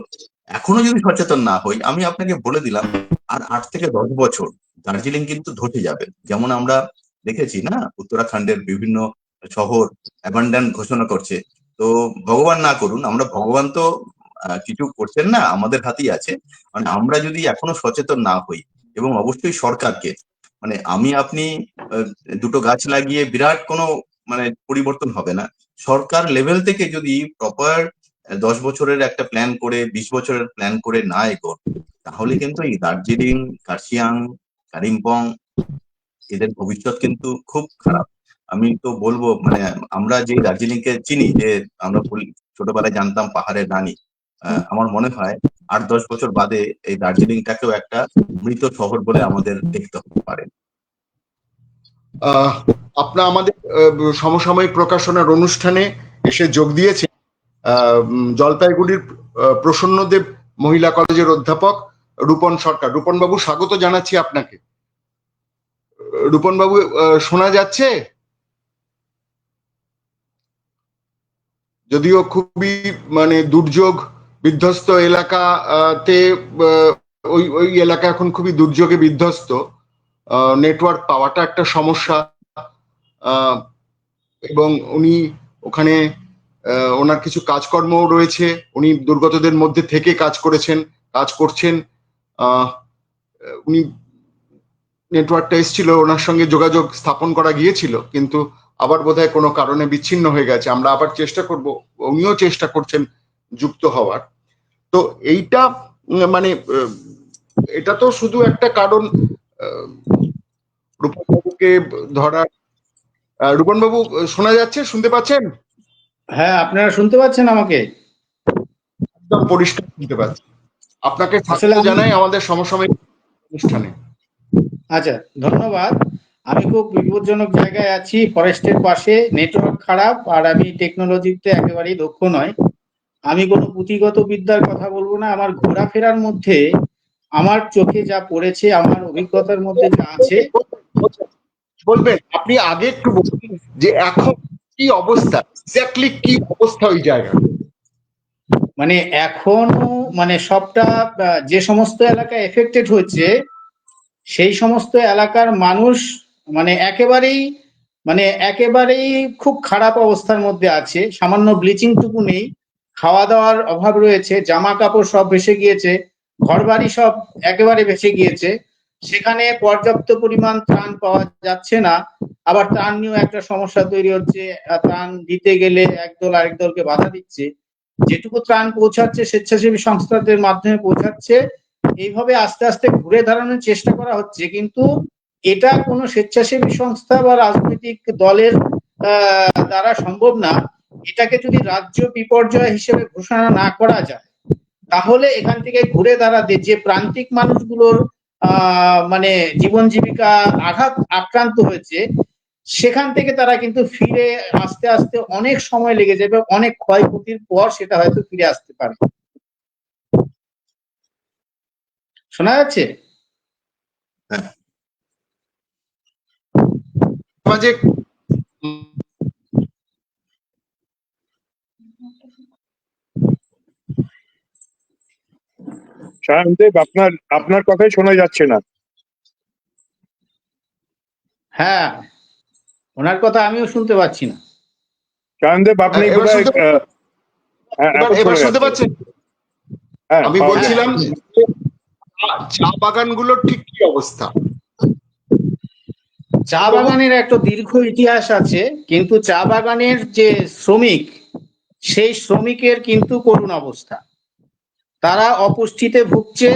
Speaker 2: এখনো যদি সচেতন না হই, আমি আপনাকে বলে দিলাম, আর 8 থেকে 10 বছর দার্জিলিং কিন্তু ধসে যাবে। যেমন আমরা দেখেছি না, উত্তরাখণ্ডের বিভিন্ন শহর অ্যাবান্ডন ঘোষণা করছে। তো ভগবান না করুন, আমরা ভগবান তো কিছু করছেন না, আমাদের হাতেই আছে। মানে আমরা যদি এখনো সচেতন না হই, এবং অবশ্যই সরকারকে, মানে আমি আপনি আহ, দুটো গাছ লাগিয়ে বিরাট কোনো মানে পরিবর্তন হবে না। সরকার লেভেল থেকে যদি প্রপার 10 বছরের একটা প্ল্যান করে, 20 বছরের প্ল্যান করে না এগোন, তাহলে কিন্তু এই দার্জিলিং, কার্শিয়াং, কালিম্পং, এদের ভবিষ্যৎ কিন্তু খুব খারাপ। আমি তো বলবো, মানে আমরা যে দার্জিলিং কে চিনি, যে আমরা ছোটবেলায় জানতাম পাহাড়ের রানী, আমার মনে হয় 8-10 বছর বাদে এই দার্জিলিংটাকেও একটা মৃত শহর বলে আমাদের দেখতে হতে পারে।
Speaker 1: আহ, আপনার আমাদের সমসাময়িক প্রকাশনার অনুষ্ঠানে এসে যোগ দিয়েছেন জলপাইগুড়ির প্রসন্নদেব মহিলা কলেজের অধ্যাপক রূপন সরকার। রূপন বাবু, স্বাগত জানাচ্ছি আপনাকে। রূপন বাবু, শোনা যাচ্ছে? যদিও খুবই মানে দুর্যোগ বিধ্বস্ত এলাকাতে, ওই ওই এলাকা এখন খুবই দুর্যোগে বিধ্বস্ত, নেটওয়ার্ক পাওয়াটা একটা সমস্যা। আহ, এবং উনি ওখানে ওনার কিছু কাজকর্ম রয়েছে, উনি দুর্গতদের মধ্যে থেকে কাজ করছেন। উনি নেটওয়ার্কটা এসেছিল, ওনার সঙ্গে যোগাযোগ স্থাপন করা গিয়েছিল, কিন্তু আবার বোধহয় কোনো কারণে বিচ্ছিন্ন হয়ে গেছে। আমরা আবার চেষ্টা করব, উনিও চেষ্টা করছেন যুক্ত হওয়ার। তো এইটা মানে এটা তো শুধু একটা কারণ রূপন বাবুকে ধরার। রূপন বাবু, শোনা যাচ্ছে? শুনতে পাচ্ছেন?
Speaker 4: হ্যাঁ, আপনারা শুনতে পাচ্ছেন আমাকে?
Speaker 1: একদম পরিষ্কার শুনতে পাচ্ছি। আপনাকে
Speaker 4: আসলে
Speaker 1: স্বাগত জানাই আমাদের সমসাময়িক অনুষ্ঠানে।
Speaker 4: আচ্ছা, ধন্যবাদ। আমি খুব বিপজ্জনক জায়গায় আছি, ফরেস্টের পাশে, নেটওয়ার্ক খারাপ, আর আমি টেকনোলজিতে একেবারেই দক্ষ নয়। আমি কোনো পুঁথিগত বিদ্যার কথা বলবো না, আমার ঘোরাফেরার মধ্যে আমার চোখে যা পড়েছে, আমার অভিজ্ঞতার মধ্যে যা আছে।
Speaker 1: বলবেন আপনি আগে একটু বলুন যে এখন কি অবস্থা, এক্স্যাক্টলি কি অবস্থা ওই জায়গা?
Speaker 4: মানে এখনো মানে সবটা যে সমস্ত এলাকা এফেক্টেড হচ্ছে, সেই সমস্ত এলাকার মানুষ মানে একেবারেই খুব খারাপ অবস্থার মধ্যে আছে। সামান্য ব্লিচিং টুকু নেই, খাওয়া দাওয়ার অভাব রয়েছে, জামা কাপড় সব ভেসে গিয়েছে, ঘরবাড়ি সব একেবারে ভেসে গিয়েছে। সেখানে পর্যাপ্ত পরিমাণ ত্রাণ পাওয়া যাচ্ছে না। আবার ত্রাণ নিয়েও একটা সমস্যা তৈরি হচ্ছে, ত্রাণ দিতে গেলে একদল আরেক দলকে বাধা দিচ্ছে। যেটুকু ত্রাণ পৌঁছাচ্ছে স্বেচ্ছাসেবী সংস্থাদের মাধ্যমে পৌঁছাচ্ছে। এইভাবে আস্তে আস্তে ঘুরে দাঁড়ানোর চেষ্টা করা হচ্ছে, কিন্তু এটা কোনো স্বেচ্ছাসেবী সংস্থা বা রাজনৈতিক দলের দ্বারা সম্ভব না। এটাকে যদি রাজ্য বিপর্যয় হিসেবে ঘোষণা না করা যায়, তাহলে এখান থেকে ঘুরে দাঁড়াতে যে প্রান্তিক মানুষগুলোর মানে জীবন জীবিকা আক্রান্ত হয়েছে, সেখান থেকে তারা কিন্তু ফিরে আস্তে আস্তে অনেক সময় লেগে যাবে, অনেক ক্ষয়ক্ষতির পর সেটা হয়তো ফিরে আসতে পারে। শোনা যাচ্ছে?
Speaker 1: মাঝে
Speaker 3: সায়নদেব, আপনার আপনার কথাই শোনা যাচ্ছে না।
Speaker 4: হ্যাঁ, ওনার কথা আমিও শুনতে পাচ্ছি না।
Speaker 3: সায়নদেব, আপনি
Speaker 1: এবার
Speaker 3: বোধহয়
Speaker 1: শুনতে
Speaker 3: হ্যাঁ,
Speaker 1: এবার
Speaker 3: এখন
Speaker 1: এবার
Speaker 3: শোনা
Speaker 1: শুনতে
Speaker 3: যাচ্ছে।
Speaker 1: পাচ্ছেন?
Speaker 3: হ্যাঁ,
Speaker 1: আমি
Speaker 3: পাওয়া
Speaker 1: বলছিলাম
Speaker 3: যাচ্ছে।
Speaker 1: যে চা বাগানগুলোর ঠিক কি অবস্থা?
Speaker 4: চা বাগানের একটা দীর্ঘ ইতিহাস আছে, কিন্তু চা বাগানের যে শ্রমিক, সেই শ্রমিকের কিন্তু করুণ অবস্থা। তারা অপুষ্টিতে ভুগছে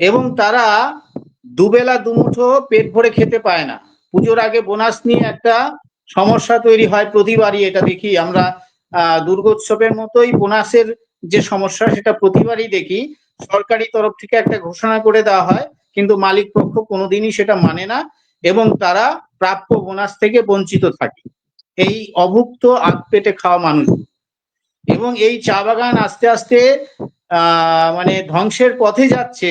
Speaker 4: এবং তারা দুবেলা দুমুঠো পেট ভরে খেতে পায় না। পুজোর আগে বোনাস নিয়ে একটা সমস্যা তৈরি হয়, প্রতিবারই এটা দেখি আমরা। দুর্গোৎসবের মতোই বোনাসের যে সমস্যা, সেটা প্রতিবারই দেখি। সরকারি তরফ থেকে একটা ঘোষণা করে দেওয়া হয়, কিন্তু মালিক পক্ষ কোনোদিনই সেটা মানে না এবং তারা প্রাপ্য বোনাস থেকে বঞ্চিত থাকে, এই অভুক্ত আধ পেটে খাওয়া মানুষ। এবং এই চা বাগান আস্তে আস্তে মানে ধ্বংসের পথে যাচ্ছে।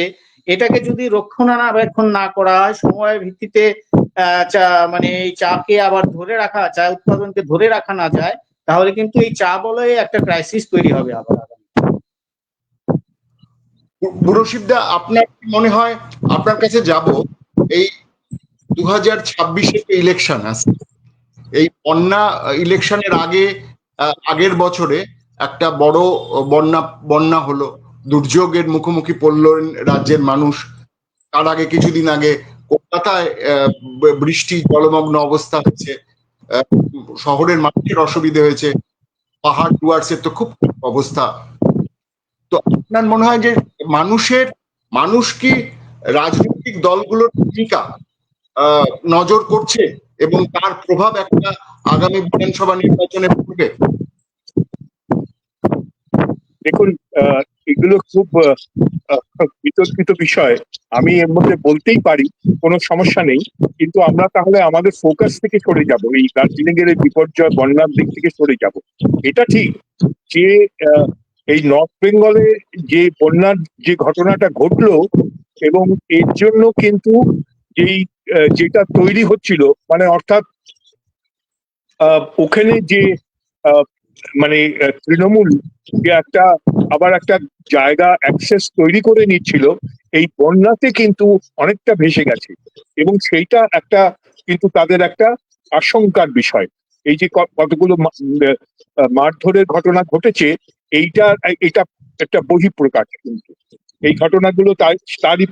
Speaker 4: এটাকে যদি রক্ষণাবেক্ষণ না করা হয়, সময়ের ভিত্তিতে মানে এই চাকে আবার ধরে রাখা, চা উৎপাদনকে ধরে রাখা না যায়, তাহলে কিন্তু এই চা বলয়ে একটা ক্রাইসিস তৈরি হবে আবার।
Speaker 1: বুড়োশিবদা, আপনার কি মনে হয়, আপনার কাছে যাব, এই 2026-এ ইলেকশন আছে, এই বন্যা ইলেকশনের আগে আগের বছরে একটা বড় বন্যা বন্যা হলো, দুর্যোগের মুখোমুখি পড়ল রাজ্যের মানুষ। তার আগে কিছুদিন আগে কলকাতায় বৃষ্টি জলমগ্ন অবস্থা হয়েছে, আহ, শহরের মানুষের অসুবিধে হয়েছে, পাহাড় ডুয়ার্সের তো খুব অবস্থা। তো আপনার মনে হয় যে মানুষ কি রাজনৈতিক দলগুলোর ভূমিকা নজর করছে এবং তার প্রভাব একটা আগামী বিধানসভা নির্বাচনে পড়বে?
Speaker 3: দেখুন, এগুলো খুব বিতর্কিত বিষয়। আমি এর মধ্যে বলতেই পারি, কোনো সমস্যা নেই, কিন্তু আমরা তাহলে আমাদের ফোকাস থেকে সরে যাব, এই দার্জিলিং এর এই বিপর্যয় বন্যার দিক থেকে সরে যাব। এটা ঠিক যে এই নর্থ বেঙ্গলে যে বন্যার যে ঘটনাটা ঘটলো, এবং এর জন্য কিন্তু যেই যেটা তৈরি হচ্ছিল, মানে অর্থাৎ ওখানে যে আহ, মানে তৃণমূল যে একটা আবার একটা জায়গা অ্যাক্সেস তৈরি করে নিচ্ছিল, এই বন্যাতে কিন্তু অনেকটা ভেসে গেছে। এবং সেইটা একটা কিন্তু তাদের একটা আশঙ্কার বিষয়। এই যে কতগুলো মারধরের ঘটনা ঘটেছে, এইটা এটা একটা বহিঃপ্রকাশ কিন্তু। এই ঘটনাগুলো তারই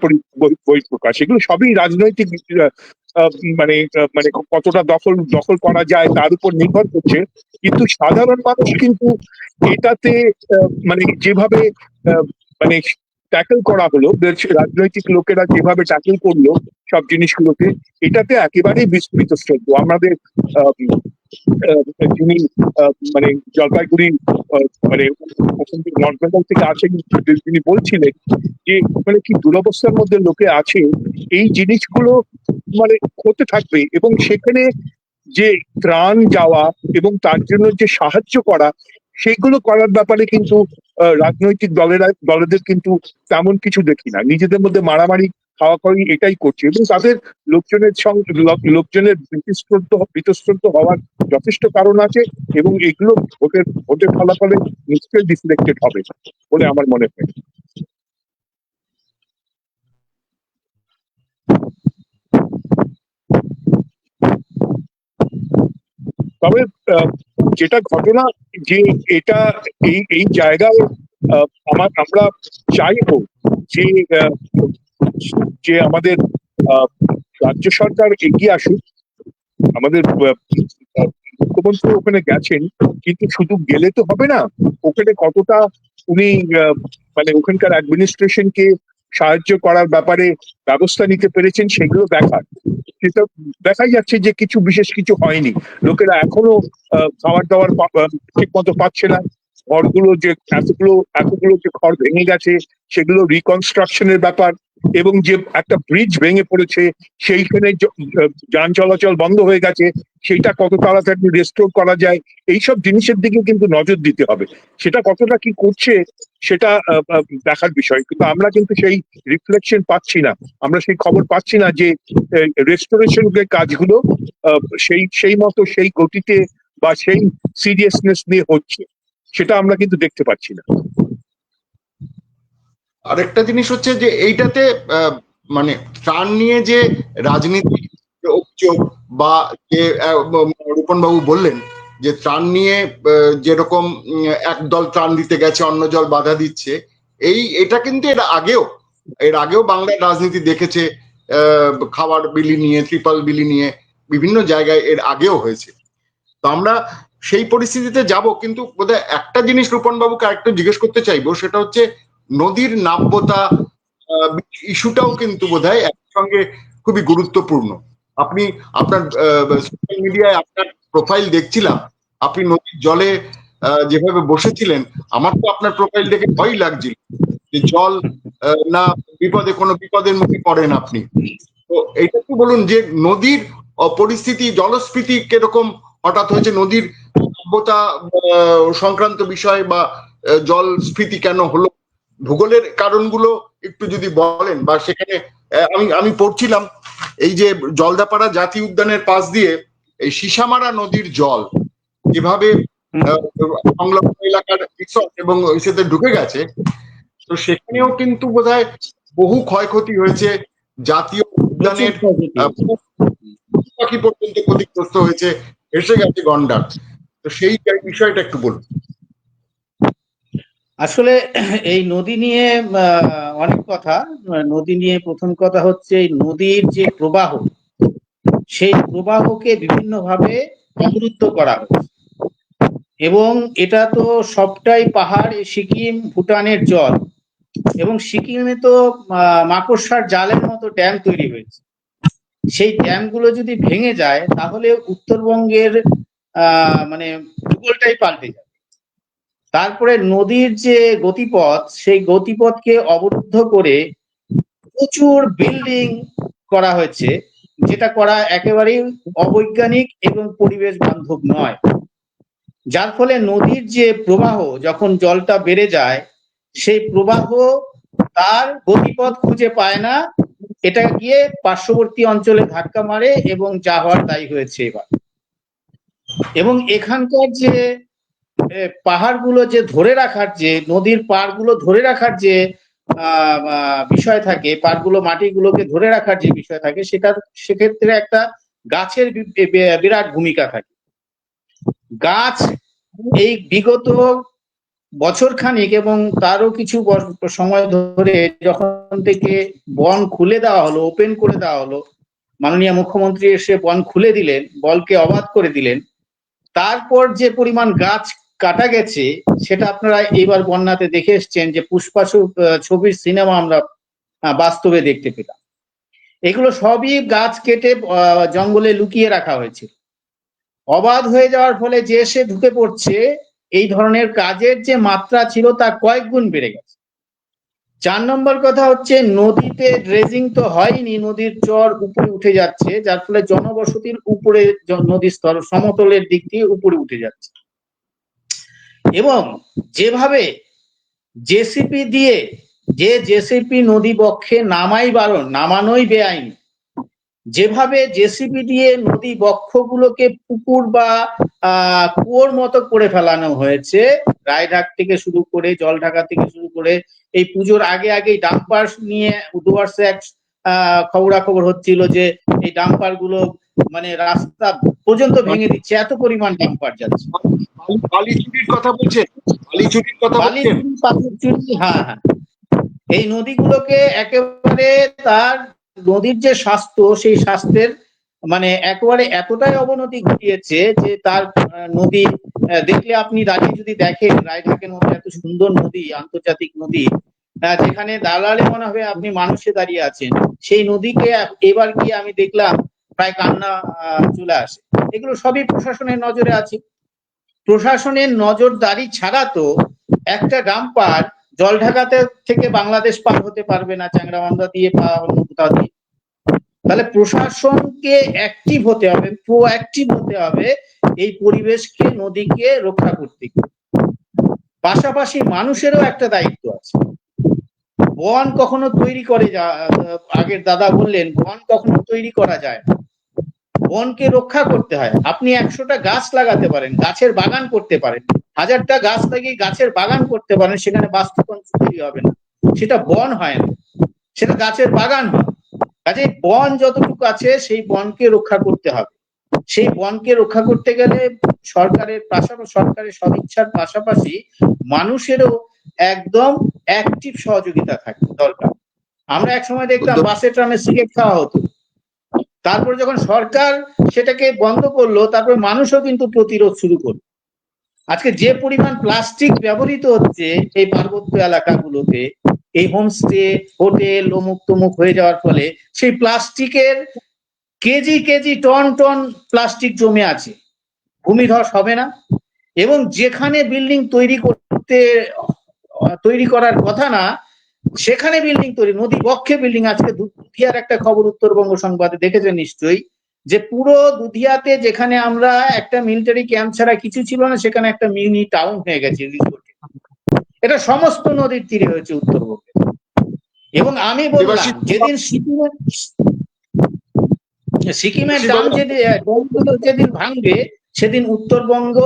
Speaker 3: বহিঃপ্রকাশ। এগুলো সবই রাজনৈতিক আহ, মানে মানে কতটা দখল দখল করা যায় তার উপর নির্ভর করছে। কিন্তু সাধারণ মানুষ কিন্তু এটাতে মানে যেভাবে আহ, মানে ট্যাকেল করা হলো, রাজনৈতিক লোকেরা যেভাবে ট্যাকেল করলো সব জিনিসগুলোকে, এটাতে একেবারেই বিস্মিত। আমাদের আহ, আহ, যিনি মানে জলপাইগুড়ি মানে ওখান থেকে নর্থ বেঙ্গল থেকে আসেন, তিনি বলছিলেন যে ওখানে কি দুরবস্থার মধ্যে লোকে আছে, এই জিনিসগুলো মানে হতে থাকবে। এবং সেখানে যে ত্রাণ যাওয়া এবং তার জন্য যে সাহায্য করা, সেগুলো করার ব্যাপারে কিন্তু রাজনৈতিক দলেদের কিন্তু তেমন কিছু দেখি না। নিজেদের মধ্যে মারামারি খাওয়াখাওয়ি এটাই করছে, এবং তাদের লোকজনের সঙ্গে লোকজনের বীতশ্রদ্ধ হওয়ার যথেষ্ট কারণ আছে। এবং এগুলো ভোটের ফলাফলে নিশ্চয়ই রিফ্লেক্টেড হবে বলে আমার মনে হয়। তবে যেটা ঘটনা, যে এটা এই এই জায়গায় আমরা চাইবো যে যে আমাদের আহ, রাজ্য সরকার এগিয়ে আসুক। আমাদের মুখ্যমন্ত্রী ওখানে গেছেন, কিন্তু শুধু গেলে তো হবে না। ওখানে কতটা উনি মানে ওখানকার অ্যাডমিনিস্ট্রেশনকে সাহায্য করার ব্যাপারে ব্যবস্থা নিতে পেরেছেন, সেগুলো দেখার। সেটা দেখাই যাচ্ছে যে বিশেষ কিছু হয়নি। লোকেরা এখনো খাবার দাবার ঠিক মতো পাচ্ছে না। ঘরগুলো যে এতগুলো এতগুলো যে ঘর ভেঙে গেছে, সেগুলো রিকনস্ট্রাকশনের ব্যাপার, এবং যে একটা ব্রিজ ভেঙে পড়েছে, সেইখানে যান চলাচল বন্ধ হয়ে গেছে, সেইটা কত তাড়াতাড়ি রেস্টোর করা যায়, এইসব জিনিসের দিকে কিন্তু নজর দিতে হবে। সেটা কতটা কি করছে সেটা দেখার বিষয়, কিন্তু আমরা কিন্তু সেই রিফ্লেকশন পাচ্ছি না, আমরা সেই খবর পাচ্ছি না যে রেস্টোরেশন কাজগুলো সেই মতো সেই গতিতে বা সেই সিরিয়াসনেস নিয়ে হচ্ছে, সেটা আমরা কিন্তু দেখতে পাচ্ছি না।
Speaker 1: আরেকটা জিনিস হচ্ছে যে এইটাতে মানে ত্রাণ নিয়ে যে রাজনীতি অভিযোগ বা যে রূপন বাবু বললেন যে ত্রাণ নিয়ে যেরকম একদল ত্রাণ দিতে গেছে অন্য দল বাধা দিচ্ছে, এটা কিন্তু এর আগেও বাংলার রাজনীতি দেখেছে। খাবার বিলি নিয়ে, ত্রিপল বিলি নিয়ে বিভিন্ন জায়গায় এর আগেও হয়েছে। তো আমরা সেই পরিস্থিতিতে যাব, কিন্তু বোধহয় একটা জিনিস রূপন বাবুকে আরেকটু জিজ্ঞেস করতে চাইবো, সেটা হচ্ছে নদীর নাব্যতা ইস্যুটাও কিন্তু বোধহয় একসঙ্গে খুবই গুরুত্বপূর্ণ। আপনি আপনার সোশ্যাল মিডিয়ায় আপনার প্রোফাইল দেখছিলাম, আপনি নদীর জলে যেভাবে বসেছিলেন, আমার তো আপনার প্রোফাইল দেখে ভয় লাগছিল যে জল না কোনো বিপদের মুখে পড়েন আপনি। তো এইটা কি বলুন যে নদীর পরিস্থিতি, জলস্ফীতি কিরকম হঠাৎ হয়েছে, নদীর নাব্যতা সংক্রান্ত বিষয় বা জলস্ফীতি কেন হলো, ভূগোলের কারণগুলো একটু যদি বলেন। বা সেখানে আমি পড়ছিলাম এই যে জলদাপাড়া জাতীয় উদ্যানের পাশ দিয়ে এই সিসামারা নদীর জল যেভাবে সংলগ্ন এলাকার রিসর্ট এবং ইসেতে ঢুকে গেছে, তো সেখানেও কিন্তু বোধহয় বহু ক্ষয়ক্ষতি হয়েছে, জাতীয় উদ্যানের পাখি পর্যন্ত ক্ষতিগ্রস্ত হয়েছে, এসে গেছে গন্ডার। তো সেই বিষয়টা একটু বলুন।
Speaker 4: আসলে এই নদী নিয়ে অনেক কথা। নদী নিয়ে প্রথম কথা হচ্ছে এই নদীর যে প্রবাহ, সেই প্রবাহকে বিভিন্নভাবে অবরুদ্ধ করা হয়েছে, এবং এটা তো সবটাই পাহাড়, সিকিম ভুটানের জল, এবং সিকিমে তো মাকড়সার জালের মতো ড্যাম তৈরি হয়েছে। সেই ড্যামগুলো যদি ভেঙে যায় তাহলে উত্তরবঙ্গের মানে ভূগোলটাই পাল্টে যাবে। তারপরে নদীর যে গতিপথ, সেই গতিপথকে অবরুদ্ধ করে প্রচুর বিল্ডিং করা হয়েছে, যেটা করা একেবারেই অবৈজ্ঞানিক এবং পরিবেশ বান্ধব নয়। যার ফলে নদীর যে প্রবাহ, যখন জলটা বেড়ে যায়, সেই প্রবাহ তার গতিপথ খুঁজে পায় না, এটা গিয়ে পার্শ্ববর্তী অঞ্চলে ধাক্কা মারে এবং যা হওয়ার তাই হয়েছে এবার। এবং এখানকার যে পাহাড়গুলো যে ধরে রাখার, যে নদীর পাড়গুলো ধরে রাখার যে বিষয় থাকে, পাড়গুলো মাটিগুলোকে ধরে রাখার যে বিষয় থাকে, সেক্ষেত্রে একটা গাছের বিরাট ভূমিকা থাকে। গাছ এই বিগত বছর খানিক এবং তারও কিছু সময় ধরে যখন থেকে বন খুলে দেওয়া হলো, ওপেন করে দেওয়া হলো, মাননীয় মুখ্যমন্ত্রী এসে বন খুলে দিলেন, বনকে অবাধ করে দিলেন, তারপর যে পরিমাণ গাছ কাটা গেছে সেটা আপনারা এইবার বন্যাতে দেখে এসছেন, যে পুষ্পা ছবির সিনেমা আমরা বাস্তবে দেখতে পেলাম। এগুলো সবই গাছ কেটে জঙ্গলে লুকিয়ে রাখা হয়েছে। অবাধ হয়ে যাওয়ার ফলে যে এসে ঢুকে পড়ছে, এই ধরনের কাজের যে মাত্রা ছিল তার কয়েক গুণ বেড়ে গেছে। 4 নম্বর কথা হচ্ছে নদীতে ড্রেজিং তো হয়নি, নদীর চর উপরে উঠে যাচ্ছে, যার ফলে জনবসতির উপরে নদীর স্তর সমতলের দিক দিয়ে উপরে উঠে যাচ্ছে। এবং যেভাবে জেসিপি দিয়ে, যে জেসিপি নদী বক্ষে নামাই বারণ, নামানোই বেআইনি, যেভাবে জেসিপি দিয়ে নদী বক্ষগুলোকে পুকুর বা কুয়োর মতো করে ফেলানো হয়েছে, রায়ঘাট থেকে শুরু করে, জলঢাকা থেকে শুরু করে, এই পুজোর আগে ডাম্পার নিয়ে ডুয়ার্সে এক খবরাখবর হচ্ছিল যে এই ডাম্পার গুলো মানে রাস্তা পর্যন্ত ভেঙে দিচ্ছে, এত পরিমাণ ডাম্পার যাচ্ছে।
Speaker 1: বালি চুরির কথা বলছেন, বালি চুরির কথা বলছেন,
Speaker 4: পাথর চুরি, হ্যাঁ হ্যাঁ। এই নদীগুলোকে একেবারে তার নদীর যে স্বাস্থ্য, সেই স্বাস্থ্যের মানে একেবারে এতটাই অবনতি ঘটিয়েছে যে তার নদী দেখলে আপনি দাঁড়িয়ে যদি দেখেন, রায়ঘাটের মতো এত সুন্দর নদী, আন্তর্জাতিক নদী, যেখানে দাঁড়ালে মনে হবে আপনি মানুষে দাঁড়িয়ে আছেন, সেই নদীকে এবার গিয়ে আমি দেখলাম প্রায় কান্না চলে আসে। এগুলো সবই প্রশাসনের নজরে আছে। প্রশাসনের নজরদারি ছাড়া তো একটা ডাম্পার জলঢাকাতে থেকে বাংলাদেশ পার হতে পারবে না, চ্যাংড়াবান্ধা দিয়ে বা অন্য কোথাও দিয়ে। তাহলে প্রশাসনকে অ্যাক্টিভ হতে হবে, প্রোঅ্যাক্টিভ হতে হবে এই পরিবেশকে, নদীকে রক্ষা করতে। পাশাপাশি মানুষেরও একটা দায়িত্ব আছে। বন কখনো তৈরি করে আগের দাদা বললেন বন কখনো তৈরি করা যায় না, বনকে রক্ষা করতে হয়। আপনি 100টা গাছ লাগাতে পারেন, গাছের বাগান করতে পারেন, 1000টা গাছ লাগিয়ে গাছের বাগান করতে পারেন, সেখানে বাস্তুতন্ত্র তৈরি হবে না, সেটা বন হয় না, সেটা গাছের বাগান হয়। কাজে বন যতটুকু আছে সেই বনকে রক্ষা করতে হবে। সেই বনকে রক্ষা করতে গেলে সরকারের সদিচ্ছার পাশাপাশি মানুষেরও একদম অ্যাক্টিভ সহযোগিতা থাকবে দরকার। আমরা এক সময় দেখতাম বাসে ট্রামে সিগারেট খাওয়া হতো, তারপর যখন সরকার সেটাকে বন্ধ করলো, তারপর মানুষও কিন্তু প্রতিরোধ শুরু করলো। আজকে যে পরিমাণ প্লাস্টিক ব্যবহৃত হচ্ছে এই পার্বত্য এলাকাগুলোতে, এই হোমস্টে, হোটেল, অমুক তমুক হয়ে যাওয়ার ফলে সেই প্লাস্টিকের kg kg ton ton plastic জমে আছে, ভূমিধস হবে না। এবং যেখানে বিল্ডিং তৈরি করার কথা না, সেখানে বিল্ডিং তৈরি, নদী বক্ষে বিল্ডিং। আজকে দুধিয়ার একটা খবর উত্তরবঙ্গ সংবাদে দেখেছেন নিশ্চয়ই, যে পুরো দুধিয়াতে যেখানে আমরা একটা মিলিটারি ক্যাম্প ছাড়া কিছু ছিল না, সেখানে একটা মিনি টাউন হয়ে গেছে রিসোর্টে। এটা সমস্ত নদীর তীরে হয়েছে উত্তরবঙ্গে। এবং আমি বললাম যেদিন সিকিমের ডাম যেদিন ভাঙবে, সেদিন উত্তরবঙ্গ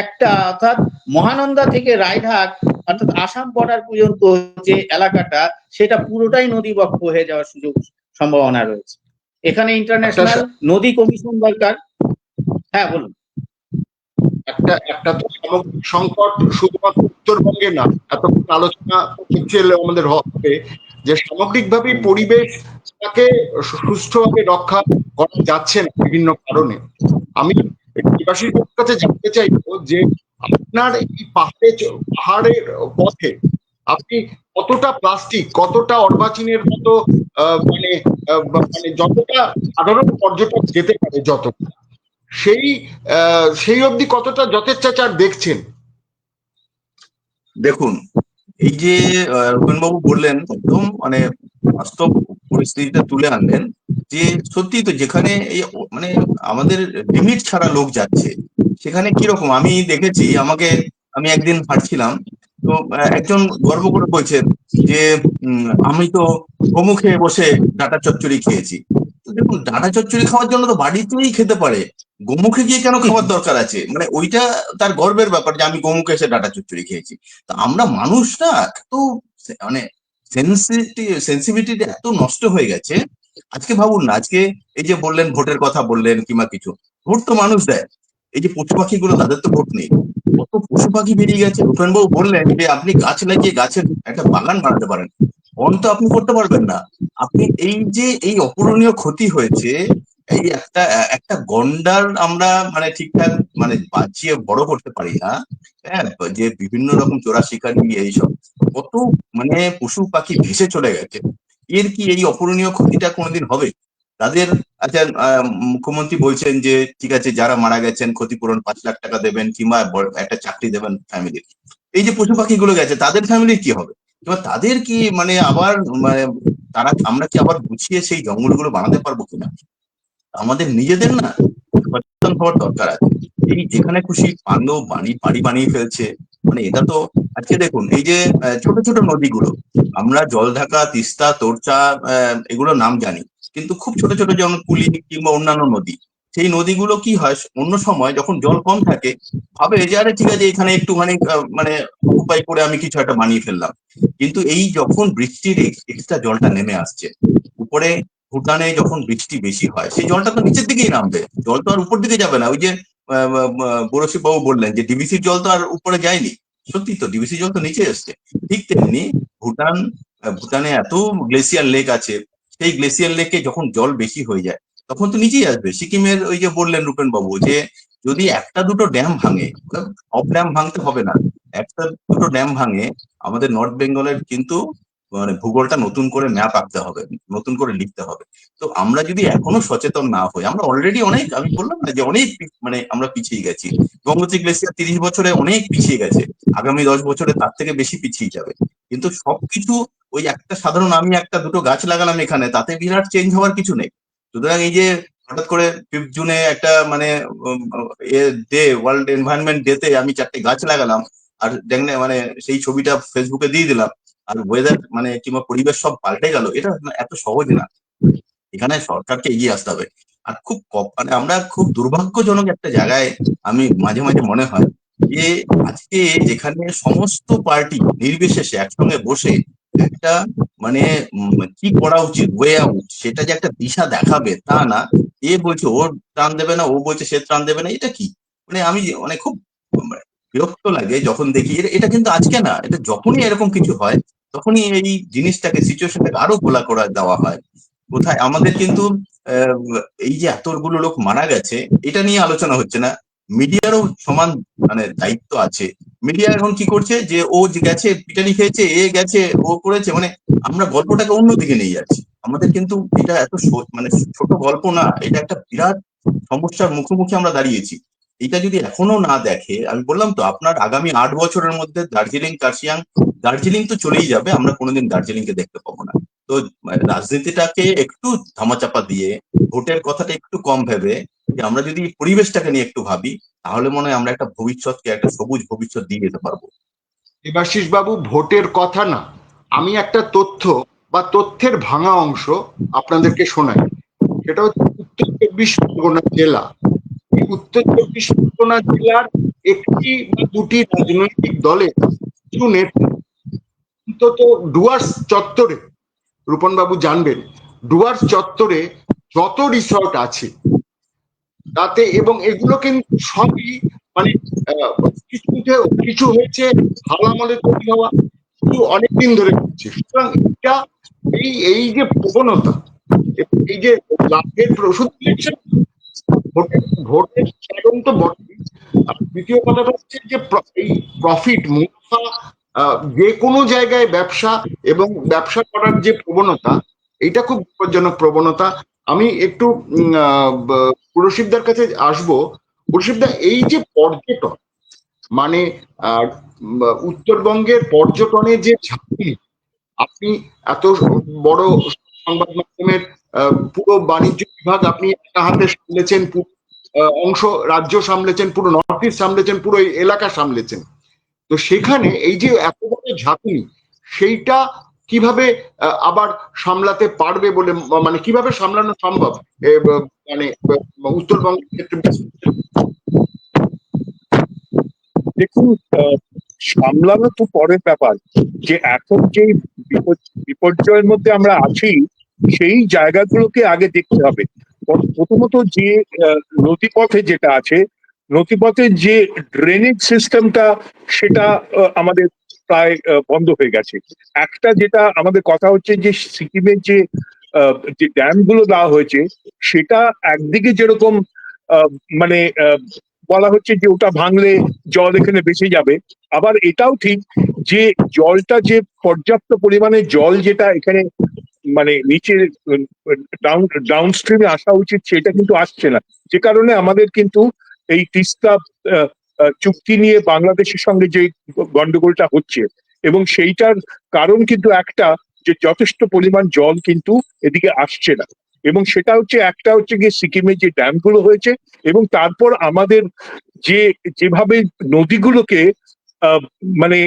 Speaker 4: একটা, অর্থাৎ মহানন্দা থেকে রায়ঘাট অর্থাৎ আসাম বর্ডার পর্যন্ত যে এলাকাটা, সেটা পুরোটাই নদী বক্ষ হয়ে যাওয়ার সম্ভাবনা রয়েছে। এখানে ইন্টারন্যাশনাল নদী কমিশন দরকার। হ্যাঁ বলুন।
Speaker 1: একটা তো সামগ্রিক সংকট শুধুমাত্র উত্তরবঙ্গে না, এতক্ষণ আলোচনা আমাদের হবে যে সামগ্রিকভাবে পরিবেশটাকে সুষ্ঠুভাবে রক্ষা করা যাচ্ছে না বিভিন্ন কারণে। আমি দেবাশীর কাছে জানতে চাইবো যে আপনার এই পাহাড়ের পথে আপনি কতটা প্লাস্টিক, কতটা অর্বাচীনের মতো মানে যতটা সাধারণ পর্যটক যেতে পারে, যতটা সেই অবধি কতটা যথেচ্ছাচার দেখছেন?
Speaker 2: দেখুন, এই যে রূপেনবাবু বললেন, একদম মানে বাস্তব পরিস্থিতিটা তুলে আনলেন যে সত্যি তো যেখানে এই মানে আমাদের লিমিট ছাড়া লোক যাচ্ছে, সেখানে কিরকম আমি দেখেছি। আমি একদিন হাঁটছিলাম, তো একজন গর্ব করে বলছেন যে আমি তো গোমুখে বসে ডাটা চচ্চড়ি খেয়েছি। তো দেখুন, ডাটা চচ্চড়ি খাওয়ার জন্য তো বাড়িতেই খেতে পারে, গোমুখে গিয়ে কেন খাওয়ার দরকার আছে? মানে ওইটা তার গর্বের ব্যাপার যে আমি গোমুখে এসে ডাটা চচ্চড়ি খেয়েছি। তা আমরা মানুষ না এত মানে সেন্সিটিভিটি এত নষ্ট হয়ে গেছে। আজকে ভাবুন না, আজকে এই যে বললেন ভোটের কথা বললেন কিংবা কিছু, ভোট তো মানুষ দেয়, এই যে পশু পাখি গুলো তাদের তো ভোট নেই। কত পশু পাখি বেরিয়ে গেছে। রূপেনবাবু বললেন যে আপনি গাছ লাগিয়ে গাছের একটা বাগান বানাতে পারেন, বন তো আপনি করতে পারবেন না। আপনি এই যে এই অপূরণীয় ক্ষতি হয়েছে, এই একটা একটা গন্ডার আমরা মানে ঠিকঠাক মানে বাঁচিয়ে বড় করতে পারি না। হ্যাঁ, যে বিভিন্ন রকম চোরা শিকারি এইসব কত মানে পশু পাখি ভেসে চলে গেছে। এর কি এই অপূরণীয় ক্ষতিটা কোনোদিন হবে তাদের? আচ্ছা, মুখ্যমন্ত্রী বলছেন যে ঠিক আছে, যারা মারা গেছেন ক্ষতিপূরণ 5 লাখ টাকা দেবেন কিংবা একটা চাকরি দেবেন ফ্যামিলির। এই যে পশু পাখিগুলো গেছে, তাদের ফ্যামিলির কি হবে? কিংবা তাদের কি মানে আবার মানে আমরা কি আবার গুছিয়ে সেই জঙ্গলগুলো বানাতে পারবো কিনা? আমাদের নিজেদের না সচেতন হওয়ার দরকার আছে। এই যেখানে খুশি বাংলো বাড়ি বানিয়ে ফেলছে, মানে এটা তো। আজকে দেখুন, এই যে ছোট ছোট নদীগুলো, আমরা জলঢাকা, তিস্তা, তোরচা এগুলো নাম জানি, কিন্তু খুব ছোট ছোট যেমন কুলি কিংবা অন্যান্য নদী, সেই নদীগুলো কি হয় অন্য সময় যখন জল কম থাকে, ভাবে যে আরে ঠিক আছে এখানে একটুখানি মানে উপায় করে আমি কিছু একটা বানিয়ে ফেললাম। কিন্তু এই যখন বৃষ্টির এক্সট্রা জলটা নেমে আসছে উপরে, ভুটানে যখন বৃষ্টি বেশি হয় সেই জলটা তো নিচের দিকেই নামবে, জল তো আর উপর দিকে যাবে না। ওই যে বড়শি বাবু বললেন যে ডিবিসির জল তো আর উপরে যায়নি, সত্যি তো ডিবিসি জল তো নিচে এসছে। ঠিক তেমনি ভুটানে এত গ্লেসিয়ার লেক আছে, সেই গ্লেসিয়ার লেকে যখন জল বেশি হয়ে যায় তখন তো নিচেই আসবে। সিকিমের ওই যে বললেন রূপেন বাবু যে যদি একটা দুটো ড্যাম ভাঙে, সব ড্যাম ভাঙতে হবে না, একটা দুটো ড্যাম ভাঙে, আমাদের নর্থ বেঙ্গলের কিন্তু মানে ভূগোলটা নতুন করে ম্যাপ আঁকতে হবে, নতুন করে লিখতে হবে। তো আমরা যদি এখনো সচেতন না হই, আমরা অলরেডি অনেক, আমি বললাম না যে অনেক মানে আমরা পিছিয়ে গেছি। গঙ্গোত্রী গ্লেসিয়ার 30 বছরে অনেক পিছিয়ে গেছে, আগামী 10 বছরে তার থেকে বেশি পিছিয়ে যাবে। কিন্তু সবকিছু ওই একটা সাধারণ আমি একটা দুটো গাছ লাগালাম এখানে, তাতে বিরাট চেঞ্জ হওয়ার কিছু নেই। সুতরাং এই যে হঠাৎ করে 5th জুনে একটা মানে ডে, ওয়ার্ল্ড এনভায়রনমেন্ট ডেতে আমি 4টে গাছ লাগালাম, আর দেখলে মানে সেই ছবিটা ফেসবুকে দিয়ে দিলাম, আর ওয়েদার মানে কিংবা পরিবেশ সব পাল্টে গেল, এটা এত সহজ না। এখানে সরকারকে এগিয়ে আসতে হবে। আর খুব মানে আমরা খুব দুর্ভাগ্যজনক একটা জায়গায় আমি মাঝে মাঝে মনে হয় যে আজকে যেখানে সমস্ত পার্টি নির্বিশেষে একসঙ্গে বসে একটা মানে কি করা উচিত, ওয়ে আউট, সেটা যে একটা দিশা দেখাবে তা না। এ বলছে ওর ত্রাণ দেবে না, ও বলছে সে ত্রাণ দেবে না, এটা কি? মানে আমি মানে খুব মানে বিরক্ত লাগে যখন দেখি এটা কিন্তু আজকে না, এটা যখনই এরকম কিছু হয় তখনই এই জিনিসটাকে, সিচুয়েশনটাকে আরো ঘোলা করে দেওয়া হয়। কোথায় আমাদের কিন্তু আহ, এই যে এতগুলো লোক মারা গেছে এটা নিয়ে আলোচনা হচ্ছে না। মিডিয়ারও সমান মানে দায়িত্ব আছে। মিডিয়া এখন কি করছে যে ও যে গেছে পিটানি খেয়েছে, এ গেছে, ও করেছে, মানে আমরা গল্পটাকে অন্যদিকে নিয়ে যাচ্ছি। আমাদের কিন্তু এটা এত মানে ছোট গল্প না, এটা একটা বিরাট সমস্যার মুখোমুখি আমরা দাঁড়িয়েছি। এটা যদি এখনো না দেখে, আমি বললাম তো আপনার আগামী 8 বছরের মধ্যে দার্জিলিং কার্শিয়াং, দার্জিলিং তো চলেই যাবে, আমরা কোনোদিন দার্জিলিংকে দেখতে পাবো না। তো রাজনীতিটাকে একটু ধামাচাপা দিয়ে, ভোটের কথাটা একটু কম ভেবে, যে আমরা যদি পরিবেশটাকে নিয়ে একটু ভাবি, তাহলে মনে হয় আমরা একটা ভবিষ্যৎকে, একটা সবুজ ভবিষ্যৎ দিয়ে যেতে পারবো।
Speaker 1: দেবাশিস বাবু, ভোটের কথা না, আমি একটা তথ্য বা তথ্যের ভাঙা অংশ আপনাদেরকে শোনাই। সেটা হচ্ছে উত্তর 24 পরগনা জেলা। এই উত্তর 24 পরগনা জেলার একটি বা দুটি রাজনৈতিক দলের কিছু নেতা অন্তত ডুয়ার্স চত্বরে, রূপন বাবু জানবেন, ডুয়ার্স চত্বরে যত রিসর্ট আছে তাতে, এবং এগুলো কিন্তু সবই মানে কিছু কিছু হয়েছে হাল আমলে তৈরি হওয়া, কিছু অনেকদিন ধরে হচ্ছে। সুতরাং এটা এই এই যে প্রবণতা, এই যে লাভের শুধু ইলেকশন, ভোটের ভোটের কারণ তো বটেই। আর দ্বিতীয় কথাটা হচ্ছে যে এই প্রফিট, মুনাফা, যে কোনো জায়গায় ব্যবসা এবং ব্যবসা করার যে প্রবণতা, এটা খুব বিপজ্জনক প্রবণতা। আমি একটু পুরশিবদার কাছে আসবো। পুরশিবদা, এই যে পর্যটন, মানে উত্তরবঙ্গের পর্যটনে যে ঝাঁকুনি, আপনি এত বড় সংবাদ মাধ্যমের পুরো বাণিজ্য বিভাগ আপনি একা হাতে সামলেছেন, পুরো অংশ রাজ্য সামলেছেন, পুরো নর্থ ইস্ট সামলেছেন, পুরো এই এলাকা সামলেছেন। তো সেখানে এই যে এত বড় ঝাঁকুনি, সেইটা কিভাবে আবার সামলাতে পারবে বলে, মানে কিভাবে সামলানো সম্ভব মানে উত্তরবঙ্গের ক্ষেত্রে?
Speaker 3: দেখুন, সামলানো তো পরের ব্যাপার, যে এখন যে বিপর্যয়ের মধ্যে আমরা আছি সেই জায়গাগুলোকে আগে দেখতে হবে। প্রথমত যে নদীপথে যেটা আছে, নদীপথের যে ড্রেনেজ সিস্টেমটা, সেটা আমাদের প্রায় বন্ধ হয়ে গেছে। একটা যেটা আমাদের কথা হচ্ছে যে সিকিমের যে ড্যাম গুলো দেওয়া হয়েছে, সেটা একদিকে যেরকম আহ, মানে বলা হচ্ছে যে ওটা ভাঙলে জল এখানে বেঁচে যাবে, আবার এটাও ঠিক যে জলটা, যে পর্যাপ্ত পরিমাণে জল যেটা এখানে মানে নিচে ডাউন স্ট্রিমে আসা উচিত, সেটা কিন্তু আসছে না। যে কারণে আমাদের কিন্তু এই তিস্তা চুক্তি নিয়ে বাংলাদেশের সঙ্গে যে গন্ডগোলটা হচ্ছে, এবং সেইটার কারণ কিন্তু একটা, যে যথেষ্ট পরিমাণ জল কিন্তু এদিকে আসছে না। এবং সেটা হচ্ছে, একটা হচ্ছে গিয়ে সিকিমে যে ড্যাম গুলো হয়েছে, এবং তারপর আমাদের যে যেভাবে নদীগুলোকে আহ, মানে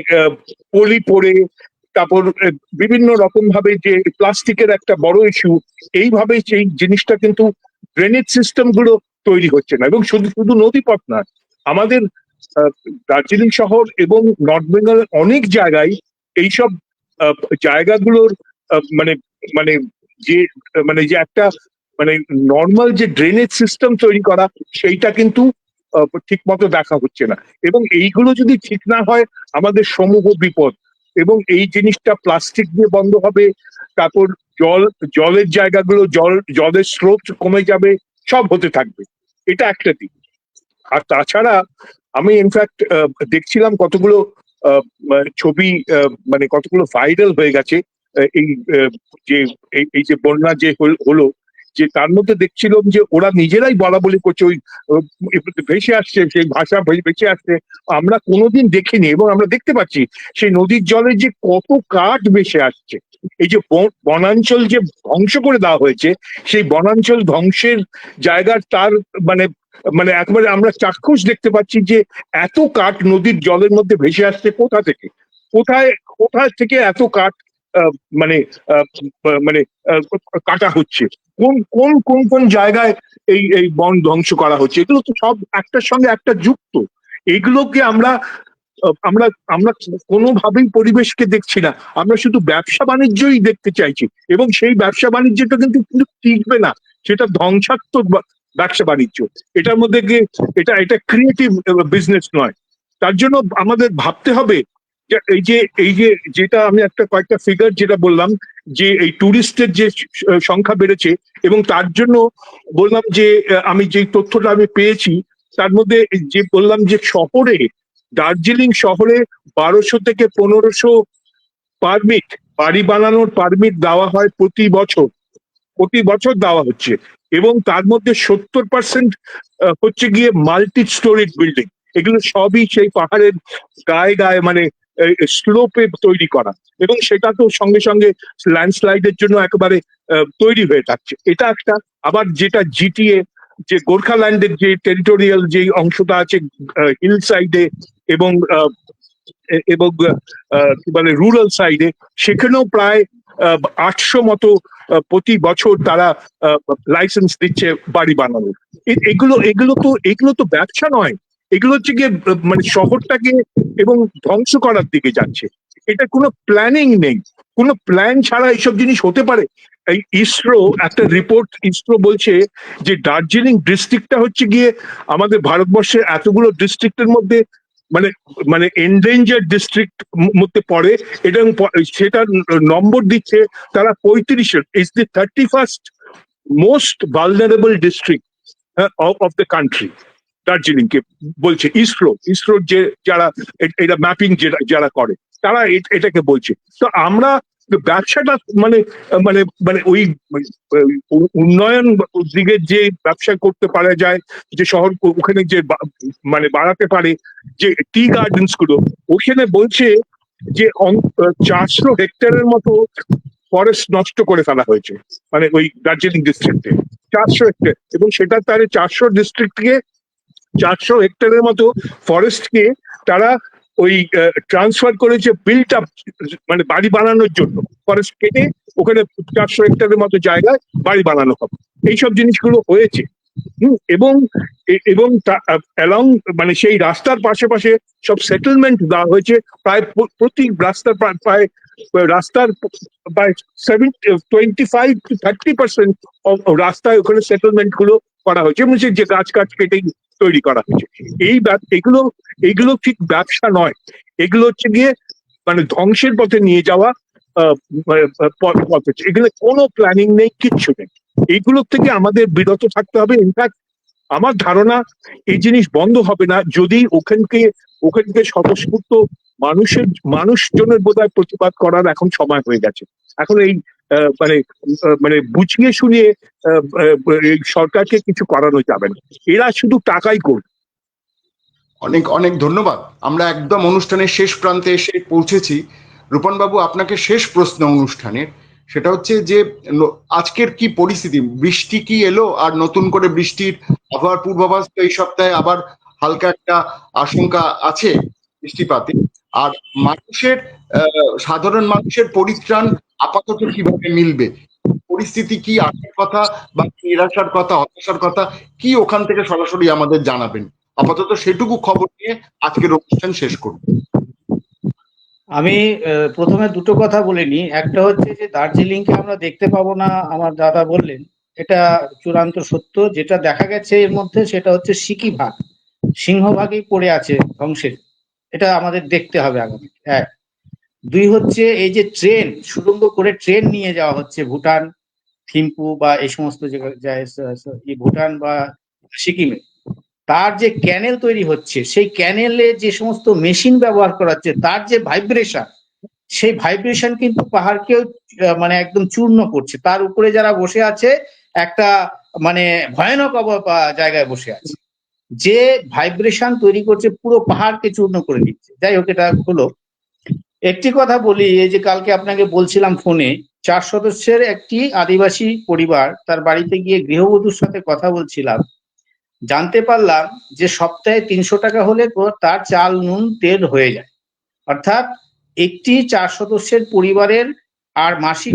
Speaker 3: পলি পড়ে, তারপর বিভিন্ন রকম ভাবে যে প্লাস্টিকের একটা বড় ইস্যু, এইভাবে সেই জিনিসটা কিন্তু ড্রেনেজ সিস্টেম গুলো তৈরি হচ্ছে না। এবং শুধু শুধু নদীপথ নয়, আমাদের আহ, দার্জিলিং শহর এবং নর্থ বেঙ্গলের অনেক জায়গায় এইসব জায়গাগুলোর মানে মানে যে যে একটা মানে নর্মাল যে ড্রেনেজ সিস্টেম তৈরি করা, সেইটা কিন্তু ঠিক মতো দেখা হচ্ছে না। এবং এইগুলো যদি ঠিক না হয়, আমাদের সমূহ বিপদ। এবং এই জিনিসটা প্লাস্টিক দিয়ে বন্ধ হবে, তারপর জলের জায়গাগুলো, জলের স্রোত কমে যাবে, সব হতে থাকবে। এটা একটা দিক। আর তাছাড়া আমি ইনফ্যাক্ট দেখছিলাম কতগুলো ছবি, মানে কতগুলো ভাইরাল হয়ে গেছে, এই যে এই যে বন্যা যে হলো, যে তার মধ্যে দেখছিলাম যে ওরা নিজেরাই বলা বলি করছে, ওই ভেসে আসছে, সেই ভাষা ভেসে আসছে, আমরা কোনোদিন দেখিনি এবং আমরা দেখতে পাচ্ছি সেই নদীর জলে যে কত কাঠ ভেসে আসছে। এই যে বনাঞ্চল যে ধ্বংস করে দেওয়া হয়েছে, সেই বনাঞ্চল ধ্বংসের জায়গার তার মানে মানে একবারে আমরা চাক্ষুষ দেখতে পাচ্ছি যে এত কাঠ নদীর জলের মধ্যে ভেসে আসছে কোথা থেকে, কোথায় কোথায় থেকে এত কাঠ আহ, মানে আহ, মানে আহ, কাটা হচ্ছে, কোন কোন কোন কোন জায়গায় এই এই বন ধ্বংস করা হচ্ছে। এগুলো তো সব একটার সঙ্গে একটা যুক্ত। এগুলোকে আমরা আমরা আমরা কোনোভাবেই পরিবেশকে দেখছি না, আমরা শুধু ব্যবসা বাণিজ্যই দেখতে চাইছি, এবং সেই ব্যবসা বাণিজ্যটা কিন্তু কিন্তু টিকবে না, সেটা ধ্বংসাত্মক ব্যবসা বাণিজ্য। এটার মধ্যে গিয়ে এটা এটা ক্রিয়েটিভ বিজনেস নয়। তার জন্য আমাদের ভাবতে হবে যে এই যে যেটা আমি একটা কয়েকটা ফিগার যেটা বললাম, যে এই টুরিস্টের যে সংখ্যা বেড়েছে, এবং তার জন্য বললাম যে আমি যে তথ্যটা আমি পেয়েছি তার মধ্যে যে বললাম যে শহরে, দার্জিলিং শহরে 1200 থেকে 1500 পারমিট, বাড়ি বানানোর পারমিট দেওয়া হয় প্রতি বছর, প্রতি বছর দেওয়া হচ্ছে, এবং তার মধ্যে 70% হচ্ছে গিয়ে মাল্টি স্টোরিড বিল্ডিং। এগুলো সবই সেই পাহাড়ের গায়ে গায়ে মানে স্লোপে তৈরি করা, এবং সেটা তো সঙ্গে সঙ্গে ল্যান্ডস্লাইডের জন্য একেবারে তৈরি হয়ে থাকছে। এটা একটা। আবার যেটা জিটিএ, যে গোর্খাল্যান্ডের যে টেরিটোরিয়াল যে অংশটা আছে হিল সাইডে এবং এবং কি বলে রুরাল সাইডে, সেখানেও প্রায় 800 মতো প্রতি বছর তারা লাইসেন্স দিচ্ছে বাড়ি বানানোর। এগুলো তো ব্যবসা নয়, এগুলো হচ্ছে গিয়ে মানে শহরটাকে এবং ধ্বংস করার দিকে যাচ্ছে। এটা কোনো প্ল্যানিং নেই, কোনো প্ল্যান ছাড়া এইসব জিনিস হতে পারে। এই ইসরো একটা রিপোর্ট, ইসরো বলছে যে দার্জিলিং ডিস্ট্রিক্টটা হচ্ছে গিয়ে আমাদের ভারতবর্ষের এতগুলো ডিস্ট্রিক্টের মধ্যে মানে মানে এন্ডেঞ্জার ডিস্ট্রিক্ট মধ্যে পড়ে, এবং সেটার নম্বর দিচ্ছে তারা 35, is the 31st most vulnerable district of the country. Darjeeling কে বলছে ইসরোর যে যারা এটা ম্যাপিং যারা করে তারা এটাকে বলছে। তো আমরা ব্যবসাটা মানে মানে মানে ওই উন্নয়ন দিকে যে ব্যবসা করতে পারা যায়, যে শহর ওখানে যে মানে বাড়াতে পারে, যে টি গার্ডেন্স গুলো, ওখানে বলছে যে 400 হেক্টরের মতো ফরেস্ট নষ্ট করে ফেলা হয়েছে, মানে ওই দার্জিলিং ডিস্ট্রিক্টে 400 হেক্টর, এবং সেটা তার 400 ডিস্ট্রিক্টকে 400 হেক্টরের মতো ফরেস্টকে তারা ওই ট্রান্সফার করেছে বিল্ট আপ, মানে বাড়ি বানানোর জন্য। ফরেস্ট কেটে ওখানে 400 হেক্টরের মতো জায়গায় বাড়ি বানানো হবে, এইসব জিনিসগুলো হয়েছে। এবং এবং অ্যালং মানে সেই রাস্তার পাশে সব সেটেলমেন্ট দেওয়া হয়েছে, প্রায় প্রতি রাস্তার প্রায় রাস্তার প্রায় 25-30% রাস্তায় ওখানে সেটেলমেন্ট গুলো করা হয়েছে, এবং যে গাছ কেটে তৈরি করা হয়েছে। এইগুলো ঠিক ব্যবসা নয়, এগুলো হচ্ছে গিয়ে মানে ধ্বংসের পথে নিয়ে যাওয়া পথ হচ্ছে। এগুলো কোনো প্ল্যানিং নেই, কিচ্ছু নেই। এইগুলোর থেকে আমাদের বিরত থাকতে হবে। ইনফ্যাক্ট আমার ধারণা এই জিনিস বন্ধ হবে না যদি ওখানকে স্বতঃস্ফূর্ত মানুষজনের বোধহয় প্রতিবাদ করার এখন সময় হয়ে গেছে। এখন এই মানে মানে বুঝিয়ে শুনিয়ে এই সরকারকে কিছু করানো যাবে না, এরা শুধু টাকাই করবে।
Speaker 1: অনেক অনেক ধন্যবাদ। আমরা একদম অনুষ্ঠানের শেষ প্রান্তে এসে পৌঁছেছি। রূপন বাবু, আপনাকে শেষ প্রশ্ন অনুষ্ঠানের, সেটা হচ্ছে যে আজকের কি পরিস্থিতি, বৃষ্টি কি এলো, আর নতুন করে বৃষ্টির আবহাওয়ার পূর্বাভাস তো এই সপ্তাহে আবার হালকা একটা আশঙ্কা আছে বৃষ্টিপাতে, আর মানুষের সাধারণ মানুষের পরিত্রাণ আপাতত কিভাবে মিলবে, পরিস্থিতি কি, আশার কথা বা নিরাশার কথা, হতাশার কথা কি, ওখান থেকে সরাসরি আমাদের জানাবেন। আপাতত সেটুকু খবর নিয়ে আজকের অনুষ্ঠান শেষ করব।
Speaker 4: আমি প্রথমে দুটো কথা বলে নিই। একটা হচ্ছে যে দার্জিলিংকে আমরা দেখতে পাবো না, আমার দাদা বললেন, এটা চূড়ান্ত সত্য। যেটা দেখা গেছে এর মধ্যে সেটা হচ্ছে সিকিভাগ, সিংহভাগই পড়ে আছে ধ্বংসের। এটা আমাদের দেখতে হবে আগামী। এক। দুই হচ্ছে এই যে ট্রেন, সুড়ঙ্গ করে ট্রেন নিয়ে যাওয়া হচ্ছে ভুটান, থিম্পু বা এই সমস্ত জায়গায়, ভুটান বা সিকিমে, তার যে ক্যানেল তৈরি হচ্ছে, সেই ক্যানেলে যে সমস্ত মেশিন ব্যবহার করা হচ্ছে, তার যে ভাইব্রেশন, সেই ভাইব্রেশন কিন্তু পাহাড়কেও মানে একদম চূর্ণ করছে। তার উপরে যারা বসে আছে একটা মানে ভয়ানক জায়গায় বসে আছে, যে ভাইব্রেশন তৈরি করছে, পুরো পাহাড়কে চূর্ণ করে দিচ্ছে। যাই হোক, এটা হলো। একটি কথা বলি, এই যে কালকে আপনাকে বলছিলাম ফোনে, 4 সদস্যের একটি আদিবাসী পরিবার, তার বাড়িতে গিয়ে গৃহবধূর সাথে কথা বলছিলাম, জানতে পারলাম যে সপ্তাহে 300 টাকা হলে তার চাল নুন তেল হয়ে যায়। অর্থাৎ একটি 4 সদস্যের পরিবারের আর মাসিক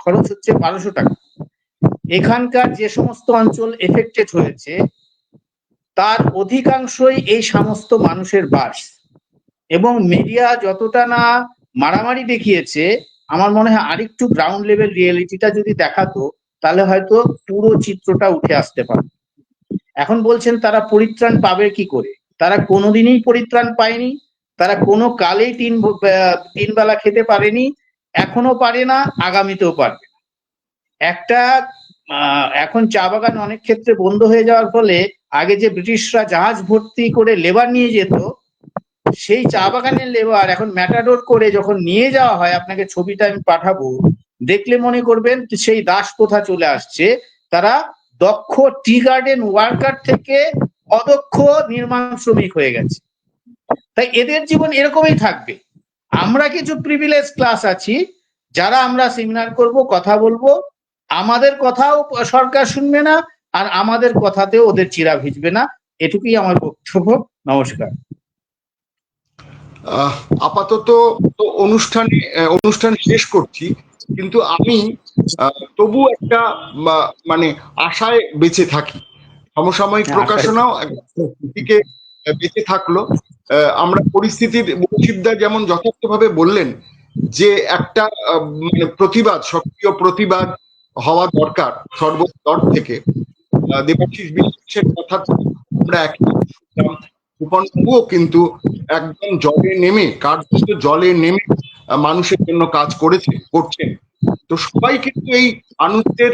Speaker 4: খরচ হচ্ছে 1200 টাকা। এখানকার যে সমস্ত অঞ্চল এফেক্টেড হয়েছে তার অধিকাংশই এই সমস্ত মানুষের বাস, এবং মিডিয়া যতটা না মারামারি দেখিয়েছে, আমার মনে হয় আরেকটু গ্রাউন্ড লেভেল রিয়েলিটিটা যদি দেখাতো, তাহলে হয়তো পুরো চিত্রটা উঠে আসতে পারে। এখন বলছেন তারা পরিত্রাণ পাবে কি করে? তারা কোনোদিনই পরিত্রাণ পায়নি, তারা কোনো কালেই তিন বেলা খেতে পারেনি, এখনো পারে না, আগামীতেও পারবে না। একটা এখন চা বাগান অনেক ক্ষেত্রে বন্ধ হয়ে যাওয়ার ফলে আগে যে ব্রিটিশরা জাহাজ ভর্তি করে লেবার নিয়ে যেত, সেই চা বাগানের লেবার এখন ম্যাটাডোর করে যখন নিয়ে যাওয়া হয়, আপনাকে ছবিটা আমি পাঠাবো, দেখলে মনে করবেন সেই দাস প্রথা চলে আসছে। তারা দক্ষ টি গার্ডেন ওয়ার্কার থেকে অদক্ষ নির্মাণ শ্রমিক হয়ে গেছে। তাই এদের জীবন এরকমই থাকবে। আমরা কিছু প্রিভিলেজ ক্লাস আছি, যারা আমরা সেমিনার করব, কথা বলবো, আমাদের কথাও সরকার শুনবে না, আর আমাদের কথাতেও ওদের চিরা ভিজবে না। এটুকুই আমার বক্তব্য। নমস্কার।
Speaker 1: আপাতত তো অনুষ্ঠান শেষ করছি, কিন্তু আমি তবু একটা মানে আশায় বেঁচে থাকি। সমসাময়িক প্রকাশনাও দিকে বেঁচে থাকলো। আমরা পরিস্থিতির মুন্সিফদা যেমন যথার্থভাবে বললেন যে একটা মানে প্রতিবাদ, সক্রিয় প্রতিবাদ হওয়া দরকার সর্বস্তর থেকে। দেবাশিস বিশ্বাসের কথা আমরা একই শুনলাম, ভূপনবাবুও কিন্তু একদম জলে নেমে, কার্যত জলে নেমে মানুষের জন্য কাজ করছেন। তো সবাই কিন্তু এই মানুষদের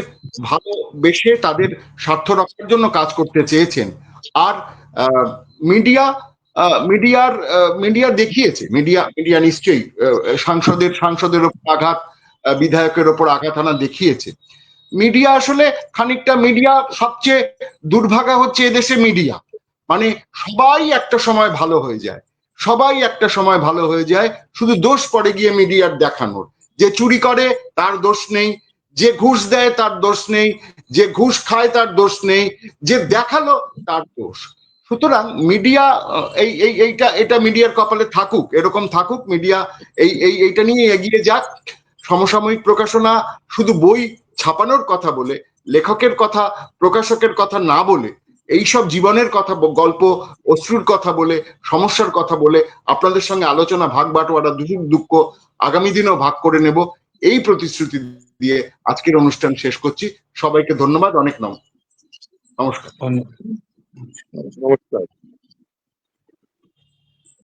Speaker 1: ভালোবেসে তাদের স্বার্থ রক্ষার জন্য কাজ করতে চেয়েছেন। আর মিডিয়া দেখিয়েছে, মিডিয়া নিশ্চয়ই সাংসদের ওপর আঘাত, বিধায়কের ওপর আঘাত আনা দেখিয়েছে। মিডিয়া আসলে খানিকটা, মিডিয়া সবচেয়ে দুর্ভাগা হচ্ছে এদেশে মিডিয়া, মানে সবাই একটা সময় ভালো হয়ে যায়, শুধু দোষ পড়ে গিয়ে মিডিয়ার দেখানোর। যে চুরি করে তার দোষ নেই, যে ঘুষ দেয় তার দোষ নেই, যে ঘুষ খায় তার দোষ নেই, যে দেখালো তার দোষ। সুতরাং মিডিয়া এটা মিডিয়ার কপালে থাকুক, এরকম থাকুক, মিডিয়া এইটা নিয়ে এগিয়ে যাক। সমসাময়িক প্রকাশনা শুধু বই ছাপানোর কথা বলে, লেখকের কথা, প্রকাশকের কথা না বলে, এইসব জীবনের কথা, গল্প, অশ্রুর কথা বলে, সমস্যার কথা বলে আপনাদের সঙ্গে আলোচনা, ভাগ বাটোয়ারা, দুঃখ আগামী দিনেও ভাগ করে নেব, এই প্রতিশ্রুতি দিয়ে আজকের অনুষ্ঠান শেষ করছি। সবাইকে ধন্যবাদ, অনেক নমস্কার।
Speaker 3: নমস্কার।